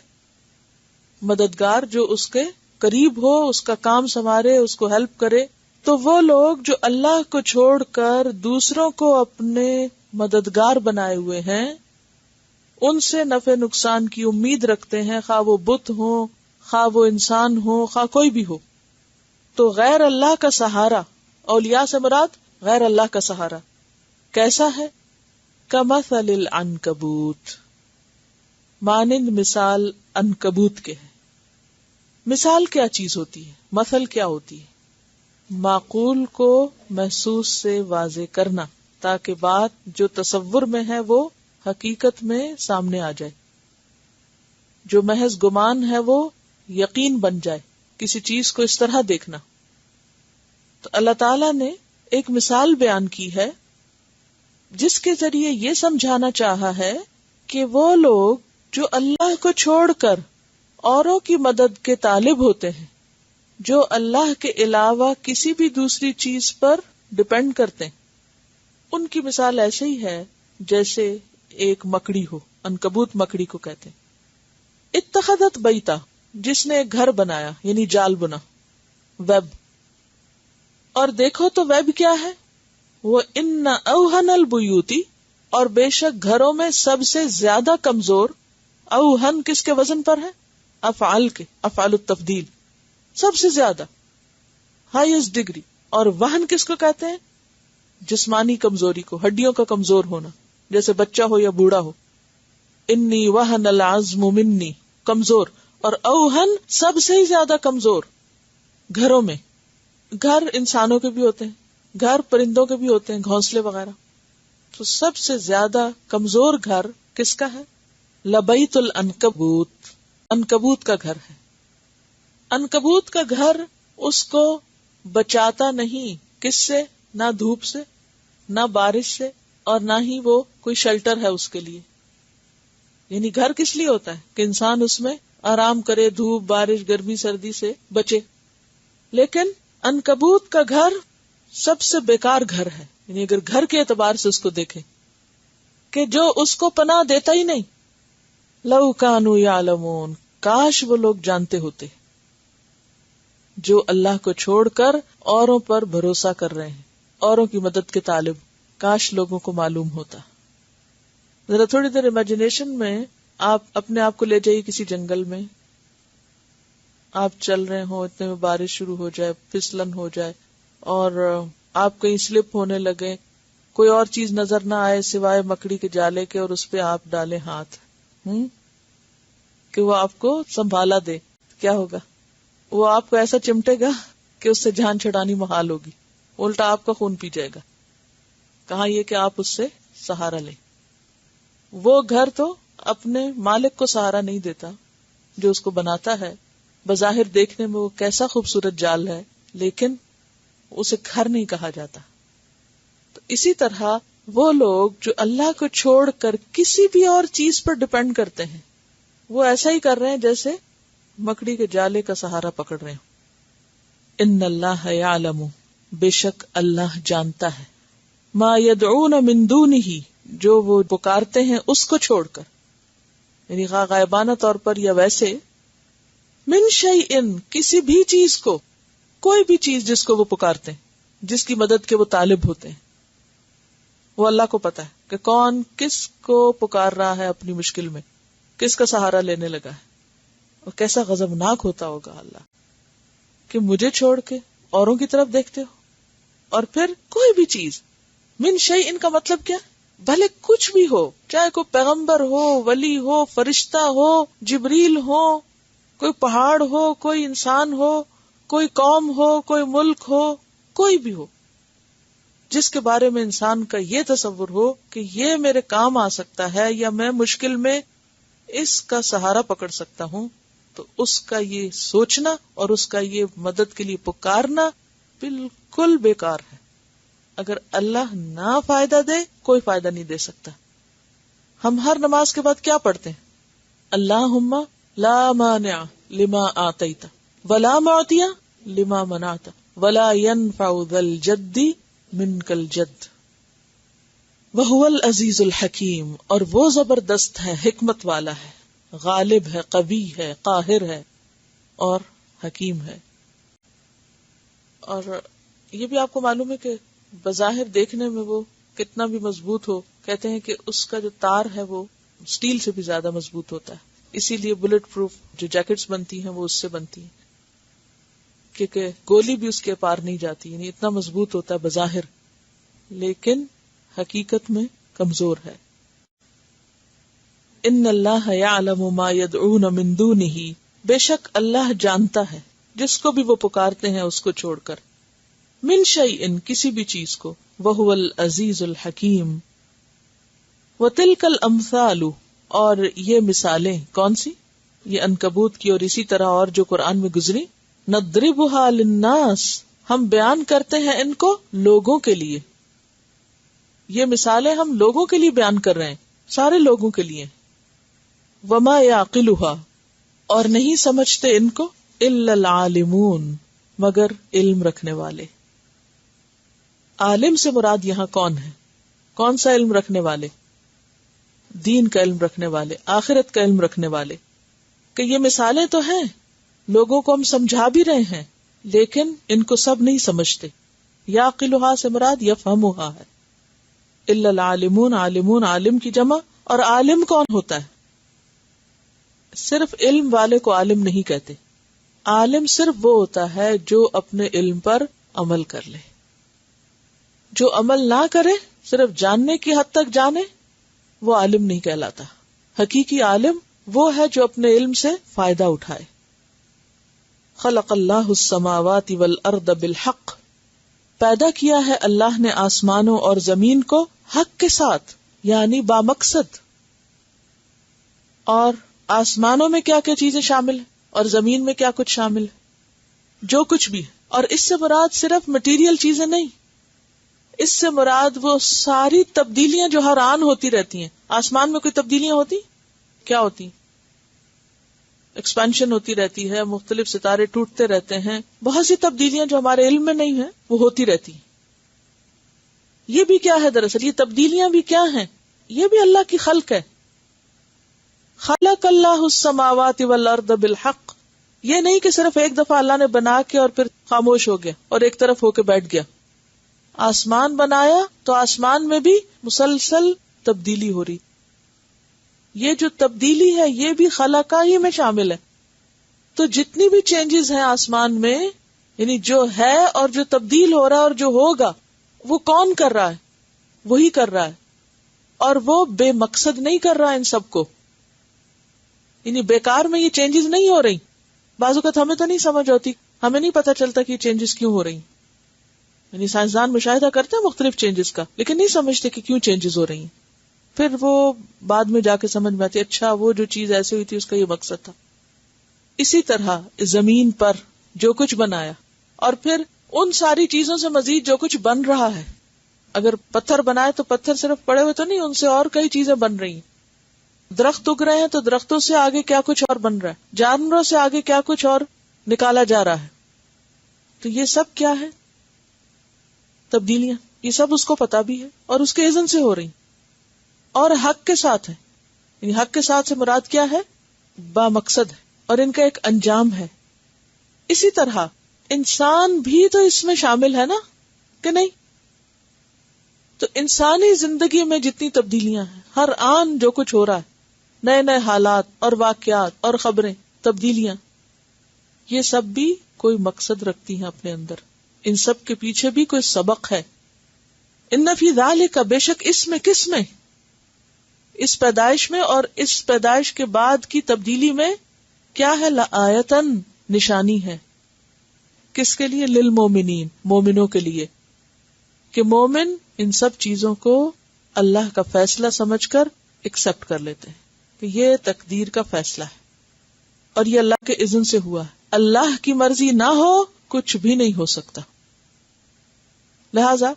مددگار جو اس کے قریب ہو، اس کا کام سنوارے، اس کو ہیلپ کرے. تو وہ لوگ جو اللہ کو چھوڑ کر دوسروں کو اپنے مددگار بنائے ہوئے ہیں، ان سے نفع نقصان کی امید رکھتے ہیں، خواہ وہ بت ہو، خواہ وہ انسان ہو، خواہ کوئی بھی ہو. تو غیر اللہ کا سہارا، اولیاء سے مراد غیر اللہ کا سہارا کیسا ہے؟ کمثل العنکبوت، مانند مثال عنکبوت کے ہے. مثال کیا چیز ہوتی ہے؟ مثل کیا ہوتی ہے؟ معقول کو محسوس سے واضح کرنا تاکہ بات جو تصور میں ہے وہ حقیقت میں سامنے آ جائے. جو محض گمان ہے وہ یقین بن جائے، کسی چیز کو اس طرح دیکھنا. تو اللہ تعالیٰ نے ایک مثال بیان کی ہے جس کے ذریعے یہ سمجھانا چاہا ہے کہ وہ لوگ جو اللہ کو چھوڑ کر اوروں کی مدد کے طالب ہوتے ہیں، جو اللہ کے علاوہ کسی بھی دوسری چیز پر ڈپینڈ کرتے ہیں، ان کی مثال ایسے ہی ہے جیسے ایک مکڑی ہو. عنکبوت مکڑی کو کہتے ہیں. اتخذت بیتا، جس نے ایک گھر بنایا، یعنی جال بنا، ویب. اور دیکھو تو ویب کیا ہے؟ وہ ان اوہن البیوتی، اور بے شک گھروں میں سب سے زیادہ کمزور. اوہن کس کے وزن پر ہے؟ افعال کے، افعال التفضیل، سب سے زیادہ، ہائیسٹ ڈگری. اور وہن کس کو کہتے ہیں؟ جسمانی کمزوری کو، ہڈیوں کا کمزور ہونا، جیسے بچہ ہو یا بوڑھا ہو. انی وہن العظم منی، کمزور. اور اوہن سب سے زیادہ کمزور گھروں میں. گھر انسانوں کے بھی ہوتے ہیں، گھر پرندوں کے بھی ہوتے ہیں، گھونسلے وغیرہ. تو سب سے زیادہ کمزور گھر کس کا ہے؟ لبیت العنکبوت، عنکبوت کا گھر ہے. عنکبوت کا گھر اس کو بچاتا نہیں، کس سے؟ نہ دھوپ سے، نہ بارش سے، اور نہ ہی وہ کوئی شیلٹر ہے اس کے لیے. یعنی گھر کس لیے ہوتا ہے؟ کہ انسان اس میں آرام کرے، دھوپ، بارش، گرمی، سردی سے بچے. لیکن عنکبوت کا گھر سب سے بیکار گھر ہے. یعنی اگر گھر کے اعتبار سے اس کو دیکھیں کہ جو اس کو پناہ دیتا ہی نہیں. لو کانوا یعلمون، کاش وہ لوگ جانتے ہوتے جو اللہ کو چھوڑ کر اوروں پر بھروسہ کر رہے ہیں، اوروں کی مدد کے طالب. کاش لوگوں کو معلوم ہوتا. ذرا تھوڑی دیر امیجنیشن میں آپ اپنے آپ کو لے جائیے کسی جنگل میں. آپ چل رہے ہوں، اتنے میں بارش شروع ہو جائے، پھسلن ہو جائے، اور آپ کہیں سلپ ہونے لگے، کوئی اور چیز نظر نہ آئے سوائے مکڑی کے جالے کے، اور اس پہ آپ ڈالیں ہاتھ کہ وہ آپ کو سنبھالا دے. کیا ہوگا؟ وہ آپ کو ایسا چمٹے گا کہ اس سے جان چھڑانی محال ہوگی، الٹا آپ کا خون پی جائے گا. کہاں یہ کہ آپ اس سے سہارا لیں. وہ گھر تو اپنے مالک کو سہارا نہیں دیتا جو اس کو بناتا ہے. بظاہر دیکھنے میں وہ کیسا خوبصورت جال ہے، لیکن اسے گھر نہیں کہا جاتا. تو اسی طرح وہ لوگ جو اللہ کو چھوڑ کر کسی بھی اور چیز پر ڈپینڈ کرتے ہیں، وہ ایسا ہی کر رہے ہیں جیسے مکڑی کے جالے کا سہارا پکڑ رہے ہیں. ان اللہ یعلم، بے شک اللہ جانتا ہے، ما یدعون من دونہ، جو وہ پکارتے ہیں اس کو چھوڑ کر، یعنی غائبانہ طور پر یا ویسے. من شیئن، کسی بھی چیز کو، کوئی بھی چیز جس کو وہ پکارتے ہیں، جس کی مدد کے وہ طالب ہوتے ہیں، وہ اللہ کو پتا ہے کہ کون کس کو پکار رہا ہے اپنی مشکل میں، کس کا سہارا لینے لگا ہے. اور کیسا غضبناک ہوتا ہوگا اللہ کہ مجھے چھوڑ کے اوروں کی طرف دیکھتے ہو. اور پھر کوئی بھی چیز، من شیئن کا مطلب کیا؟ بھلے کچھ بھی ہو، چاہے کوئی پیغمبر ہو، ولی ہو، فرشتہ ہو، جبریل ہو، کوئی پہاڑ ہو، کوئی انسان ہو، کوئی قوم ہو، کوئی ملک ہو، کوئی بھی ہو، جس کے بارے میں انسان کا یہ تصور ہو کہ یہ میرے کام آ سکتا ہے یا میں مشکل میں اس کا سہارا پکڑ سکتا ہوں، تو اس کا یہ سوچنا اور اس کا یہ مدد کے لیے پکارنا بالکل بیکار ہے. اگر اللہ نہ فائدہ دے، کوئی فائدہ نہیں دے سکتا. ہم ہر نماز کے بعد کیا پڑھتے ہیں؟ اللہم لا مانع لما آتیت ولا معطی لما منعت ولا ينفع ذا الجد منک الجد وہو العزیز الحکیم. اور وہ زبردست ہے، حکمت والا ہے، غالب ہے، قوی ہے، قاہر ہے اور حکیم ہے. اور یہ بھی آپ کو معلوم ہے کہ بظاہر دیکھنے میں وہ کتنا بھی مضبوط ہو، کہتے ہیں کہ اس کا جو تار ہے وہ سٹیل سے بھی زیادہ مضبوط ہوتا ہے. اسی لیے بلٹ پروف جو جیکٹس بنتی ہیں وہ اس سے بنتی ہیں، کیونکہ گولی بھی اس کے پار نہیں جاتی. یعنی اتنا مضبوط ہوتا ہے بظاہر، لیکن حقیقت میں کمزور ہے. ان اللہ یعلم ما یدعون من دونہ، بے شک اللہ جانتا ہے جس کو بھی وہ پکارتے ہیں اس کو چھوڑ کر. من شیئن، کسی بھی چیز کو. وہو العزیز الحکیم. وتلک الامثال، اور یہ مثالیں کون سی؟ یہ عنکبوت کی اور اسی طرح اور جو قرآن میں گزری. نضربها للناس، ہم بیان کرتے ہیں ان کو لوگوں کے لیے. یہ مثالیں ہم لوگوں کے لیے بیان کر رہے ہیں، سارے لوگوں کے لیے. وما يعقلها، اور نہیں سمجھتے ان کو الا العالمون، مگر علم رکھنے والے. عالم سے مراد یہاں کون ہے؟ کون سا علم رکھنے والے؟ دین کا علم رکھنے والے، آخرت کا علم رکھنے والے. کہ یہ مثالیں تو ہیں، لوگوں کو ہم سمجھا بھی رہے ہیں، لیکن ان کو سب نہیں سمجھتے. یعقلھا سے مراد یفہمھا ہے. الا العالمون، عالمون عالم کی جمع. اور عالم کون ہوتا ہے؟ صرف علم والے کو عالم نہیں کہتے. عالم صرف وہ ہوتا ہے جو اپنے علم پر عمل کر لے. جو عمل نہ کرے، صرف جاننے کی حد تک جانے، وہ عالم نہیں کہلاتا. حقیقی عالم وہ ہے جو اپنے علم سے فائدہ اٹھائے. خلق اللہ السماوات والارض بالحق، پیدا کیا ہے اللہ نے آسمانوں اور زمین کو حق کے ساتھ، یعنی بامقصد. اور آسمانوں میں کیا کیا چیزیں شامل ہیں اور زمین میں کیا کچھ شامل ہے؟ جو کچھ بھی. اور اس سے مراد صرف مٹیریل چیزیں نہیں، اس سے مراد وہ ساری تبدیلیاں جو ہر آن ہوتی رہتی ہیں. آسمان میں کوئی تبدیلیاں ہوتی؟ کیا ہوتی؟ ایکسپینشن ہوتی رہتی ہے، مختلف ستارے ٹوٹتے رہتے ہیں، بہت سی تبدیلیاں جو ہمارے علم میں نہیں ہیں وہ ہوتی رہتی ہیں. یہ بھی کیا ہے دراصل؟ یہ تبدیلیاں بھی کیا ہیں؟ یہ بھی اللہ کی خلق ہے. خلق اللہ السماوات والارض بالحق. یہ نہیں کہ صرف ایک دفعہ اللہ نے بنا کے اور پھر خاموش ہو گیا اور ایک طرف ہو کے بیٹھ گیا. آسمان بنایا تو آسمان میں بھی مسلسل تبدیلی ہو رہی. یہ جو تبدیلی ہے یہ بھی خلقہ ہی میں شامل ہے. تو جتنی بھی چینجز ہیں آسمان میں، یعنی جو ہے اور جو تبدیل ہو رہا ہے اور جو ہوگا، وہ کون کر رہا ہے؟ وہی کر رہا ہے. اور وہ بے مقصد نہیں کر رہا ان سب کو، یعنی بیکار میں یہ چینجز نہیں ہو رہی. بعض اوقات ہمیں تو نہیں سمجھ ہوتی، ہمیں نہیں پتا چلتا کہ یہ چینجز کیوں ہو رہی. یعنی سائنسدان مشاہدہ کرتے ہیں مختلف چینجز کا، لیکن نہیں سمجھتے کہ کیوں چینجز ہو رہی ہیں. پھر وہ بعد میں جا کے سمجھ میں آتی، اچھا وہ جو چیز ایسے ہوئی تھی اس کا یہ مقصد تھا. اسی طرح زمین پر جو کچھ بنایا، اور پھر ان ساری چیزوں سے مزید جو کچھ بن رہا ہے. اگر پتھر بنائے تو پتھر صرف پڑے ہوئے تو نہیں، ان سے اور کئی چیزیں بن رہی ہیں. درخت اگ رہے ہیں تو درختوں سے آگے کیا کچھ اور بن رہا ہے، جانوروں سے آگے کیا کچھ اور نکالا جا رہا ہے. تو یہ سب کیا ہے؟ تبدیلیاں. یہ سب اس کو پتا بھی ہے اور اس کے اذن سے ہو رہی، اور حق کے ساتھ ہے. یعنی حق کے ساتھ سے مراد کیا ہے؟ با مقصد ہے، اور ان کا ایک انجام ہے. اسی طرح انسان بھی تو اس میں شامل ہے نا، کہ نہیں؟ تو انسانی زندگی میں جتنی تبدیلیاں ہیں، ہر آن جو کچھ ہو رہا ہے، نئے نئے حالات اور واقعات اور خبریں، تبدیلیاں، یہ سب بھی کوئی مقصد رکھتی ہیں اپنے اندر. ان سب کے پیچھے بھی کوئی سبق ہے. ان فی ذالک، بے شک اس میں، کس میں؟ اس پیدائش میں اور اس پیدائش کے بعد کی تبدیلی میں کیا ہے؟ لآیتن، نشانی ہے. کس کے لیے؟ للمومنین، مومنوں کے لیے. کہ مومن ان سب چیزوں کو اللہ کا فیصلہ سمجھ کر ایکسپٹ کر لیتے ہیں کہ یہ تقدیر کا فیصلہ ہے اور یہ اللہ کے اذن سے ہوا ہے. اللہ کی مرضی نہ ہو کچھ بھی نہیں ہو سکتا. لہذا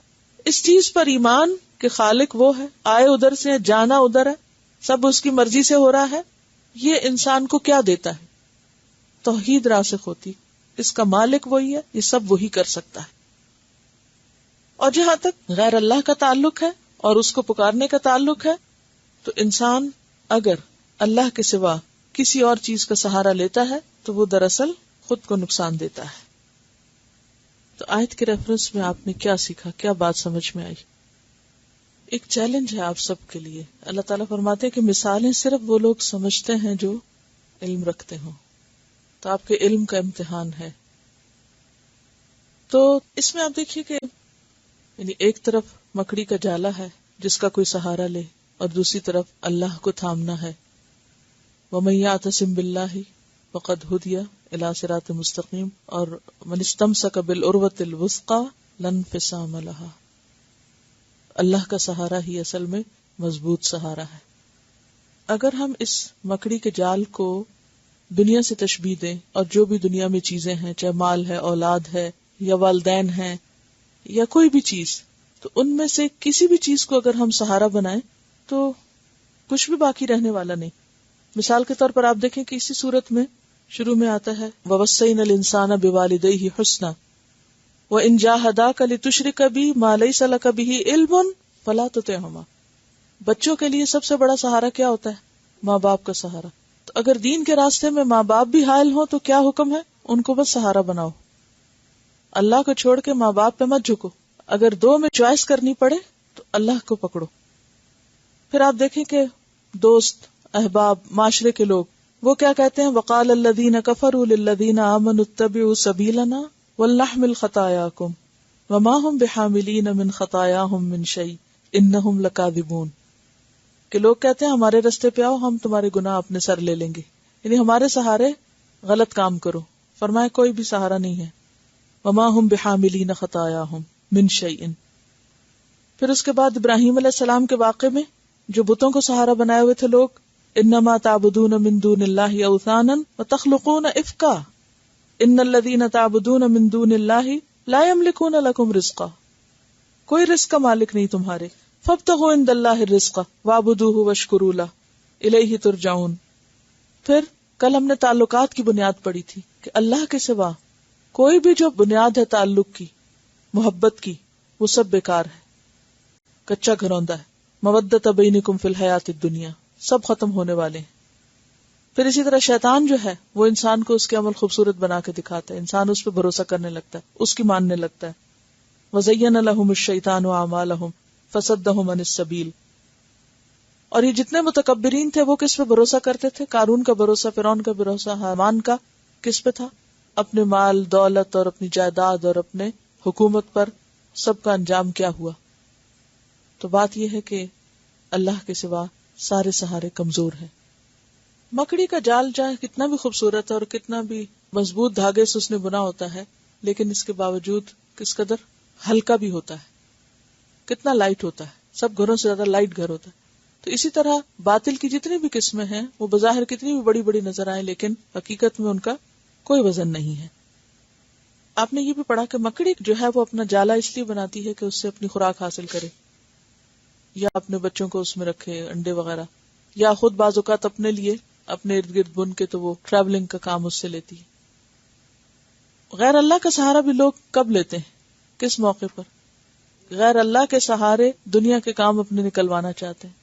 اس چیز پر ایمان کہ خالق وہ ہے، آئے ادھر سے، جانا ادھر ہے، سب اس کی مرضی سے ہو رہا ہے، یہ انسان کو کیا دیتا ہے؟ توحید راسخ ہوتی. اس کا مالک وہی ہے، یہ سب وہی کر سکتا ہے. اور جہاں تک غیر اللہ کا تعلق ہے اور اس کو پکارنے کا تعلق ہے، تو انسان اگر اللہ کے سوا کسی اور چیز کا سہارا لیتا ہے تو وہ دراصل خود کو نقصان دیتا ہے. تو آیت کے ریفرنس میں آپ نے کیا سیکھا، کیا بات سمجھ میں آئی؟ ایک چیلنج ہے آپ سب کے لیے. اللہ تعالیٰ فرماتے ہیں کہ مثالیں صرف وہ لوگ سمجھتے ہیں جو علم رکھتے ہوں. تو آپ کے علم کا امتحان ہے. تو اس میں آپ دیکھیے کہ یعنی ایک طرف مکڑی کا جالا ہے جس کا کوئی سہارا لے، اور دوسری طرف اللہ کو تھامنا ہے. وَمَن يَعْتَصِم بِاللَّهِ فَقَدْ هُدِيَ إِلَىٰ صِرَاطٍ مُسْتَقِيمٍ، اور مَنِ اسْتَمْسَكَ بِالْعُرْوَةِ الْوُثْقَىٰ لَا انفصام لَهَا. اللہ کا سہارا ہی اصل میں مضبوط سہارا ہے. اگر ہم اس مکڑی کے جال کو دنیا سے تشبیہ دیں، اور جو بھی دنیا میں چیزیں ہیں، چاہے مال ہے، اولاد ہے، یا والدین ہیں، یا کوئی بھی چیز، تو ان میں سے کسی بھی چیز کو اگر ہم سہارا بنائیں تو کچھ بھی باقی رہنے والا نہیں. مثال کے طور پر آپ دیکھیں کہ اسی صورت میں شروع میں آتا ہے وَوَصَّيْنَا الْإِنسَانَ بِوَالِدَيْهِ حُسْنًا وَإِنْ جَاهَدَاكَ لِتُشْرِكَ بِي مَا لَيْسَ لَكَ بِهِ عِلْمٌ فَلَا تُطِعْهُمَا. بچوں کے لیے سب سے بڑا سہارا کیا ہوتا ہے؟ ماں باپ کا سہارا. تو اگر دین کے راستے میں ماں باپ بھی حائل ہوں تو کیا حکم ہے؟ ان کو بس سہارا بناؤ. اللہ کو چھوڑ کے ماں باپ پہ مت جھکو. اگر دو میں چوائس کرنی پڑے تو اللہ کو پکڑو. پھر آپ دیکھیں کہ دوست، احباب، معاشرے کے لوگ وہ کیا کہتے ہیں؟ وقال الذین کفروا للذین آمنوا اتبعوا سبیلنا ولنحمل خطایاکم وما هم بحاملین من خطایاہم من شیء انہم لکاذبون. کہ لوگ کہتے ہیں ہمارے رستے پہ آؤ، ہم تمہارے گناہ اپنے سر لے لیں گے، یعنی ہمارے سہارے غلط کام کرو. فرمایا کوئی بھی سہارا نہیں ہے. وما هم بحاملین خطایاہم من شیء. پھر اس کے بعد ابراہیم علیہ السلام کے واقعے میں جو بتوں کو سہارا بنائے ہوئے تھے لوگ، انما تعبدون من دون اللہ اوثانا وتخلقون افکا ان الذین تعبدون من دون اللہ لا یملکون لکم رزقا. کوئی رزق کا مالک نہیں تمہارے. فابتغوا عند اللہ الرزق واعبدوہ واشکروا لہ الیہ ترجعون. پھر کل ہم نے تعلقات کی بنیاد پڑھی تھی کہ اللہ کے سوا کوئی بھی جو بنیاد ہے تعلق کی، محبت کی، وہ سب بیکار ہے، کچا گھروندا ہے. مودۃ بینکم فی الحیات الدنیا، سب ختم ہونے والے ہیں. پھر اسی طرح شیطان جو ہے وہ انسان کو اس کے عمل خوبصورت بنا کے دکھاتا ہے، انسان اس پہ بھروسہ کرنے لگتا ہے، اس کی ماننے لگتا ہے. وزین لہم الشیطان اعمالہم فصدہم عن السبیل. اور یہ جتنے متکبرین تھے وہ کس پہ بھروسہ کرتے تھے؟ قارون کا بھروسہ، فرعون کا بھروسہ، حامان کا کس پہ تھا؟ اپنے مال دولت اور اپنی جائیداد اور اپنے حکومت پر. سب کا انجام کیا ہوا؟ تو بات یہ ہے کہ اللہ کے سوا سارے سہارے کمزور ہیں. مکڑی کا جال چاہے کتنا بھی خوبصورت ہے اور کتنا بھی مضبوط دھاگے سے اس نے بنا ہوتا ہے، لیکن اس کے باوجود کس قدر ہلکا بھی ہوتا ہے، کتنا لائٹ ہوتا ہے. سب گھروں سے زیادہ لائٹ گھر ہوتا ہے. تو اسی طرح باطل کی جتنی بھی قسمیں ہیں وہ بظاہر کتنی بھی بڑی بڑی نظر آئیں، لیکن حقیقت میں ان کا کوئی وزن نہیں ہے. آپ نے یہ بھی پڑھا کہ مکڑی جو ہے وہ اپنا جالا اس لیے بناتی ہے کہ اس سے اپنی خوراک حاصل کرے، یا اپنے بچوں کو اس میں رکھے، انڈے وغیرہ، یا خود بعض اوقات اپنے لیے اپنے ارد گرد بن کے تو وہ ٹریولنگ کا کام اس سے لیتی ہے. غیر اللہ کا سہارا بھی لوگ کب لیتے ہیں؟ کس موقع پر؟ غیر اللہ کے سہارے دنیا کے کام اپنے نکلوانا چاہتے ہیں،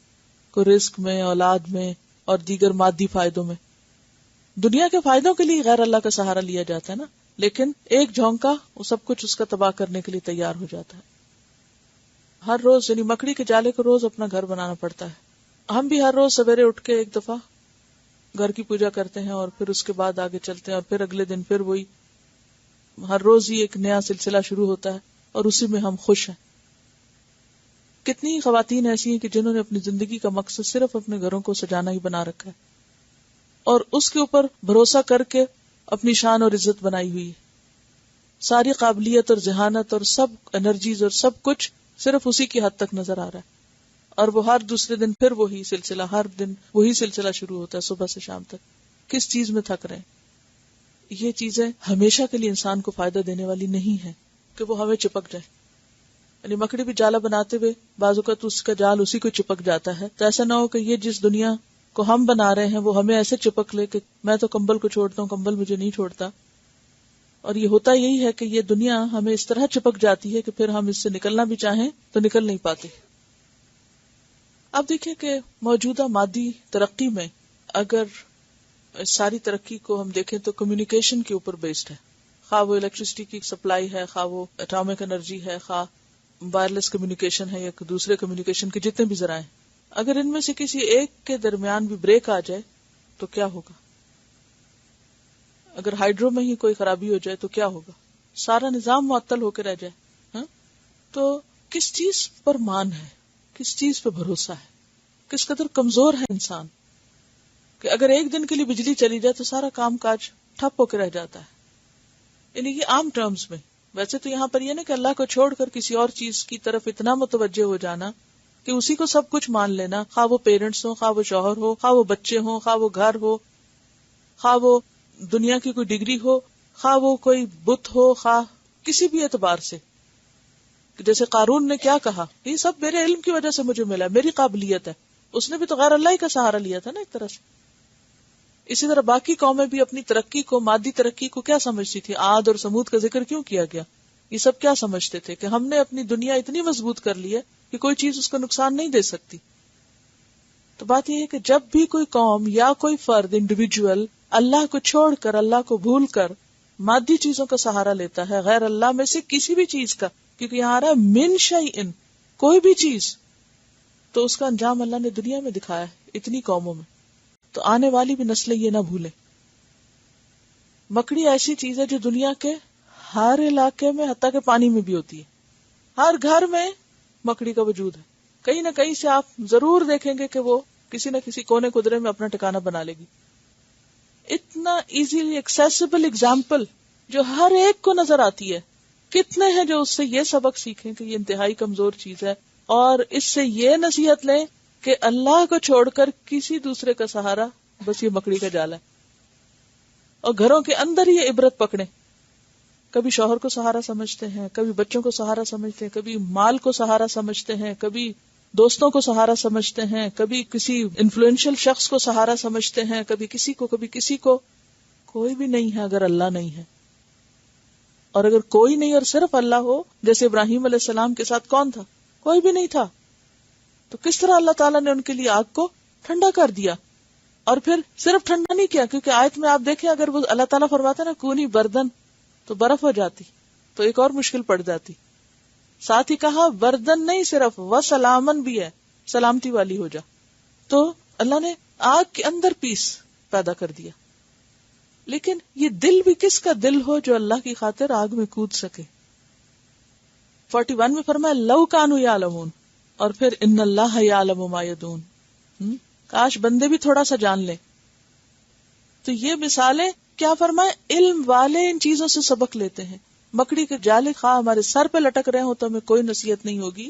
کوئی رزق میں، اولاد میں اور دیگر مادی فائدوں میں. دنیا کے فائدوں کے لیے غیر اللہ کا سہارا لیا جاتا ہے نا، لیکن ایک جھونکا وہ سب کچھ اس کا تباہ کرنے کے لیے تیار ہو جاتا ہے. ہر روز یعنی مکڑی کے جالے کو روز اپنا گھر بنانا پڑتا ہے. ہم بھی ہر روز سویرے اٹھ کے ایک دفعہ گھر کی پوجا کرتے ہیں اور پھر اس کے بعد آگے چلتے ہیں، اور پھر اگلے دن پھر وہی، ہر روز ہی ایک نیا سلسلہ شروع ہوتا ہے اور اسی میں ہم خوش ہیں. کتنی خواتین ایسی ہیں کہ جنہوں نے اپنی زندگی کا مقصد صرف اپنے گھروں کو سجانا ہی بنا رکھا ہے اور اس کے اوپر بھروسہ کر کے اپنی شان اور عزت بنائی ہوئی ہے. ساری قابلیت اور ذہانت اور سب انرجیز اور سب کچھ صرف اسی کی حد تک نظر آ رہا ہے، اور وہ ہر دوسرے دن پھر وہی سلسلہ، ہر دن وہی سلسلہ شروع ہوتا ہے صبح سے شام تک. کس چیز میں تھک رہے ہیں؟ یہ چیزیں ہمیشہ کے لیے انسان کو فائدہ دینے والی نہیں ہے کہ وہ ہمیں چپک جائے. یعنی مکڑی بھی جالا بناتے ہوئے بعض اوقات اس کا جال اسی کو چپک جاتا ہے. تو ایسا نہ ہو کہ یہ جس دنیا کو ہم بنا رہے ہیں وہ ہمیں ایسے چپک لے کہ میں تو کمبل کو چھوڑتا ہوں، کمبل مجھے نہیں چھوڑتا. اور یہ ہوتا یہی ہے کہ یہ دنیا ہمیں اس طرح چپک جاتی ہے کہ پھر ہم اس سے نکلنا بھی چاہیں تو نکل نہیں پاتے. اب دیکھیں کہ موجودہ مادی ترقی میں اگر ساری ترقی کو ہم دیکھیں تو کمیونیکیشن کے اوپر بیسڈ ہے، خواہ وہ الیکٹریسٹی کی سپلائی ہے، خواہ وہ اٹامک انرجی ہے، خواہ وائرلیس کمیونیکیشن ہے یا دوسرے کمیونیکیشن کے جتنے بھی ذرائع ہیں. اگر ان میں سے کسی ایک کے درمیان بھی بریک آ جائے تو کیا ہوگا؟ اگر ہائیڈرو میں ہی کوئی خرابی ہو جائے تو کیا ہوگا؟ سارا نظام معطل ہو کے رہ جائے. ہاں تو کس چیز پر مان ہے، کس چیز پہ بھروسہ ہے، کس قدر کمزور ہے انسان کہ اگر ایک دن کے لیے بجلی چلی جائے تو سارا کام کاج ٹھپ ہو کے رہ جاتا ہے. یعنی یہ عام ٹرمز میں. ویسے تو یہاں پر یہ نا کہ اللہ کو چھوڑ کر کسی اور چیز کی طرف اتنا متوجہ ہو جانا کہ اسی کو سب کچھ مان لینا، خواہ وہ پیرنٹس ہو، خواہ وہ شوہر ہو، خواہ وہ بچے ہوں، خواہ وہ گھر ہو، خواہ وہ دنیا کی کوئی ڈگری ہو، خواہ وہ کوئی بت ہو، خواہ کسی بھی اعتبار سے. جیسے قارون نے کیا کہا، یہ سب میرے علم کی وجہ سے مجھے ملا، میری قابلیت ہے. اس نے بھی تو غیر اللہ ہی کا سہارا لیا تھا نا ایک طرح سے. اسی طرح باقی قومیں بھی اپنی ترقی کو، مادی ترقی کو کیا سمجھتی تھی؟ عاد اور سمود کا ذکر کیوں کیا گیا؟ یہ سب کیا سمجھتے تھے کہ ہم نے اپنی دنیا اتنی مضبوط کر لی ہے کہ کوئی چیز اس کو نقصان نہیں دے سکتی. تو بات یہ ہے کہ جب بھی کوئی قوم یا کوئی فرد، انڈیویجول، اللہ کو چھوڑ کر، اللہ کو بھول کر مادی چیزوں کا سہارا لیتا ہے، غیر اللہ میں سے کسی بھی چیز کا، کیونکہ یہاں آ رہا ہے من شیئن، کوئی بھی چیز، تو اس کا انجام اللہ نے دنیا میں دکھایا ہے اتنی قوموں میں. تو آنے والی بھی نسلیں یہ نہ بھولیں. مکڑی ایسی چیز ہے جو دنیا کے ہر علاقے میں، حتیٰ کہ پانی میں بھی ہوتی ہے. ہر گھر میں مکڑی کا وجود ہے. کہیں نہ کہیں سے آپ ضرور دیکھیں گے کہ وہ کسی نہ کسی کونے قدرے میں اپنا ٹھکانہ بنا لے گی. اتنا ایزیلی ایکسیسیبل اگزامپل جو ہر ایک کو نظر آتی ہے. کتنے ہیں جو اس سے یہ سبق سیکھیں کہ یہ انتہائی کمزور چیز ہے، اور اس سے یہ نصیحت لیں کہ اللہ کو چھوڑ کر کسی دوسرے کا سہارا بس یہ مکڑی کا جال ہے. اور گھروں کے اندر یہ عبرت پکڑیں. کبھی شوہر کو سہارا سمجھتے ہیں، کبھی بچوں کو سہارا سمجھتے ہیں، کبھی مال کو سہارا سمجھتے ہیں، کبھی دوستوں کو سہارا سمجھتے ہیں، کبھی کسی انفلوئنشل شخص کو سہارا سمجھتے ہیں، کبھی کسی کو، کبھی کسی کو. کوئی بھی نہیں ہے اگر اللہ نہیں ہے. اور اگر کوئی نہیں اور صرف اللہ ہو، جیسے ابراہیم علیہ السلام کے ساتھ کون تھا؟ کوئی بھی نہیں تھا. تو کس طرح اللہ تعالیٰ نے ان کے لیے آگ کو ٹھنڈا کر دیا؟ اور پھر صرف ٹھنڈا نہیں کیا، کیونکہ آیت میں آپ دیکھیں اگر وہ اللہ تعالیٰ فرماتا نا کونی بردن، تو برف ہو جاتی، تو ایک اور مشکل پڑ جاتی. ساتھ ہی کہا بردن نہیں صرف، وہ سلامن بھی ہے، سلامتی والی ہو جا. تو اللہ نے آگ کے اندر پیس پیدا کر دیا. لیکن یہ دل بھی کس کا دل ہو جو اللہ کی خاطر آگ میں کود سکے. 41 میں فرمایا لو کانوا یعلمون، اور پھر ان اللہ یعلم ما یدون. کاش بندے بھی تھوڑا سا جان لیں. تو یہ مثالیں کیا فرمائے، علم والے ان چیزوں سے سبق لیتے ہیں. مکڑی کے جالے خواہ ہمارے سر پہ لٹک رہے ہوں تو ہمیں کوئی نصیحت نہیں ہوگی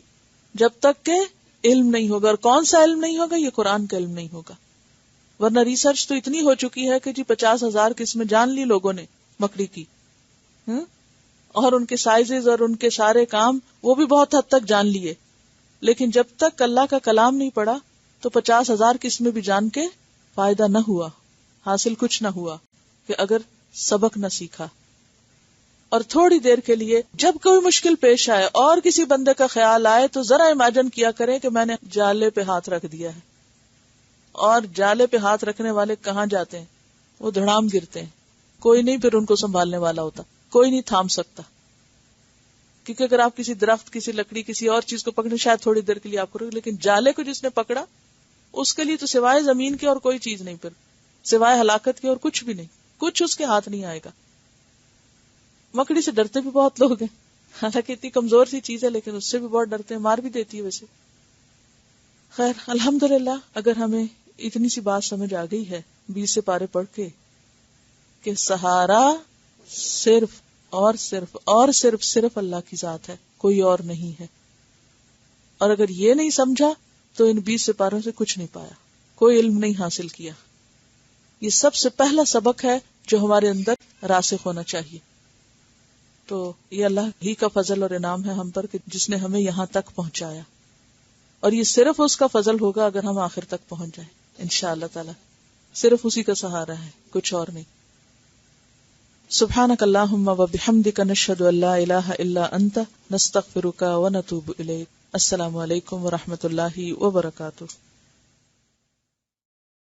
جب تک کہ علم نہیں ہوگا. اور کون سا علم نہیں ہوگا؟ یہ قرآن کا علم نہیں ہوگا. ورنہ ریسرچ تو اتنی ہو چکی ہے کہ 50,000 قسمیں جان لی لوگوں نے مکڑی کی، اور ان کے سائزز اور ان کے سارے کام وہ بھی بہت حد تک جان لیے. لیکن جب تک اللہ کا کلام نہیں پڑھا تو 50,000 قسمیں بھی جان کے فائدہ نہ ہوا، حاصل کچھ نہ ہوا، کہ اگر سبق نہ سیکھا. اور تھوڑی دیر کے لیے جب کوئی مشکل پیش آئے اور کسی بندے کا خیال آئے تو ذرا امیجن کیا کریں کہ میں نے جالے پہ ہاتھ رکھ دیا ہے. اور جالے پہ ہاتھ رکھنے والے کہاں جاتے ہیں؟ وہ دھڑام گرتے ہیں. کوئی نہیں پھر ان کو سنبھالنے والا ہوتا، کوئی نہیں تھام سکتا. کیونکہ اگر آپ کسی درخت، کسی لکڑی، کسی اور چیز کو پکڑیں شاید تھوڑی دیر کے لیے آپ کرو، لیکن جالے کو جس نے پکڑا اس کے لیے تو سوائے زمین کے اور کوئی چیز نہیں، پھر سوائے ہلاکت کے اور کچھ بھی نہیں، کچھ اس کے ہاتھ نہیں آئے گا. مکڑی سے ڈرتے بھی بہت لوگ ہیں، حالانکہ اتنی کمزور سی چیز ہے لیکن اس سے بھی بہت ڈرتے ہیں، مار بھی دیتی ہے ویسے. خیر الحمدللہ اگر ہمیں اتنی سی بات سمجھ آ گئی ہے 20 سے پارے پڑھ کے کہ سہارا صرف اور صرف اللہ کی ذات ہے، کوئی اور نہیں ہے. اور اگر یہ نہیں سمجھا تو ان 20 سپاروں سے کچھ نہیں پایا، کوئی علم نہیں حاصل کیا. یہ سب سے پہلا سبق ہے جو ہمارے اندر راسخ ہونا چاہیے. تو یہ اللہ ہی کا فضل اور انعام ہے ہم پر کہ جس نے ہمیں یہاں تک پہنچایا، اور یہ صرف اس کا فضل ہوگا اگر ہم آخر تک پہنچ جائیں انشاءاللہ تعالی. صرف اسی کا سہارا ہے، کچھ اور نہیں. سبحانک اللہم و بحمدک نشہد ان لا الہ الا انت نستغفرک و نتوب الیک. السلام علیکم و رحمۃ اللہ وبرکاتہ.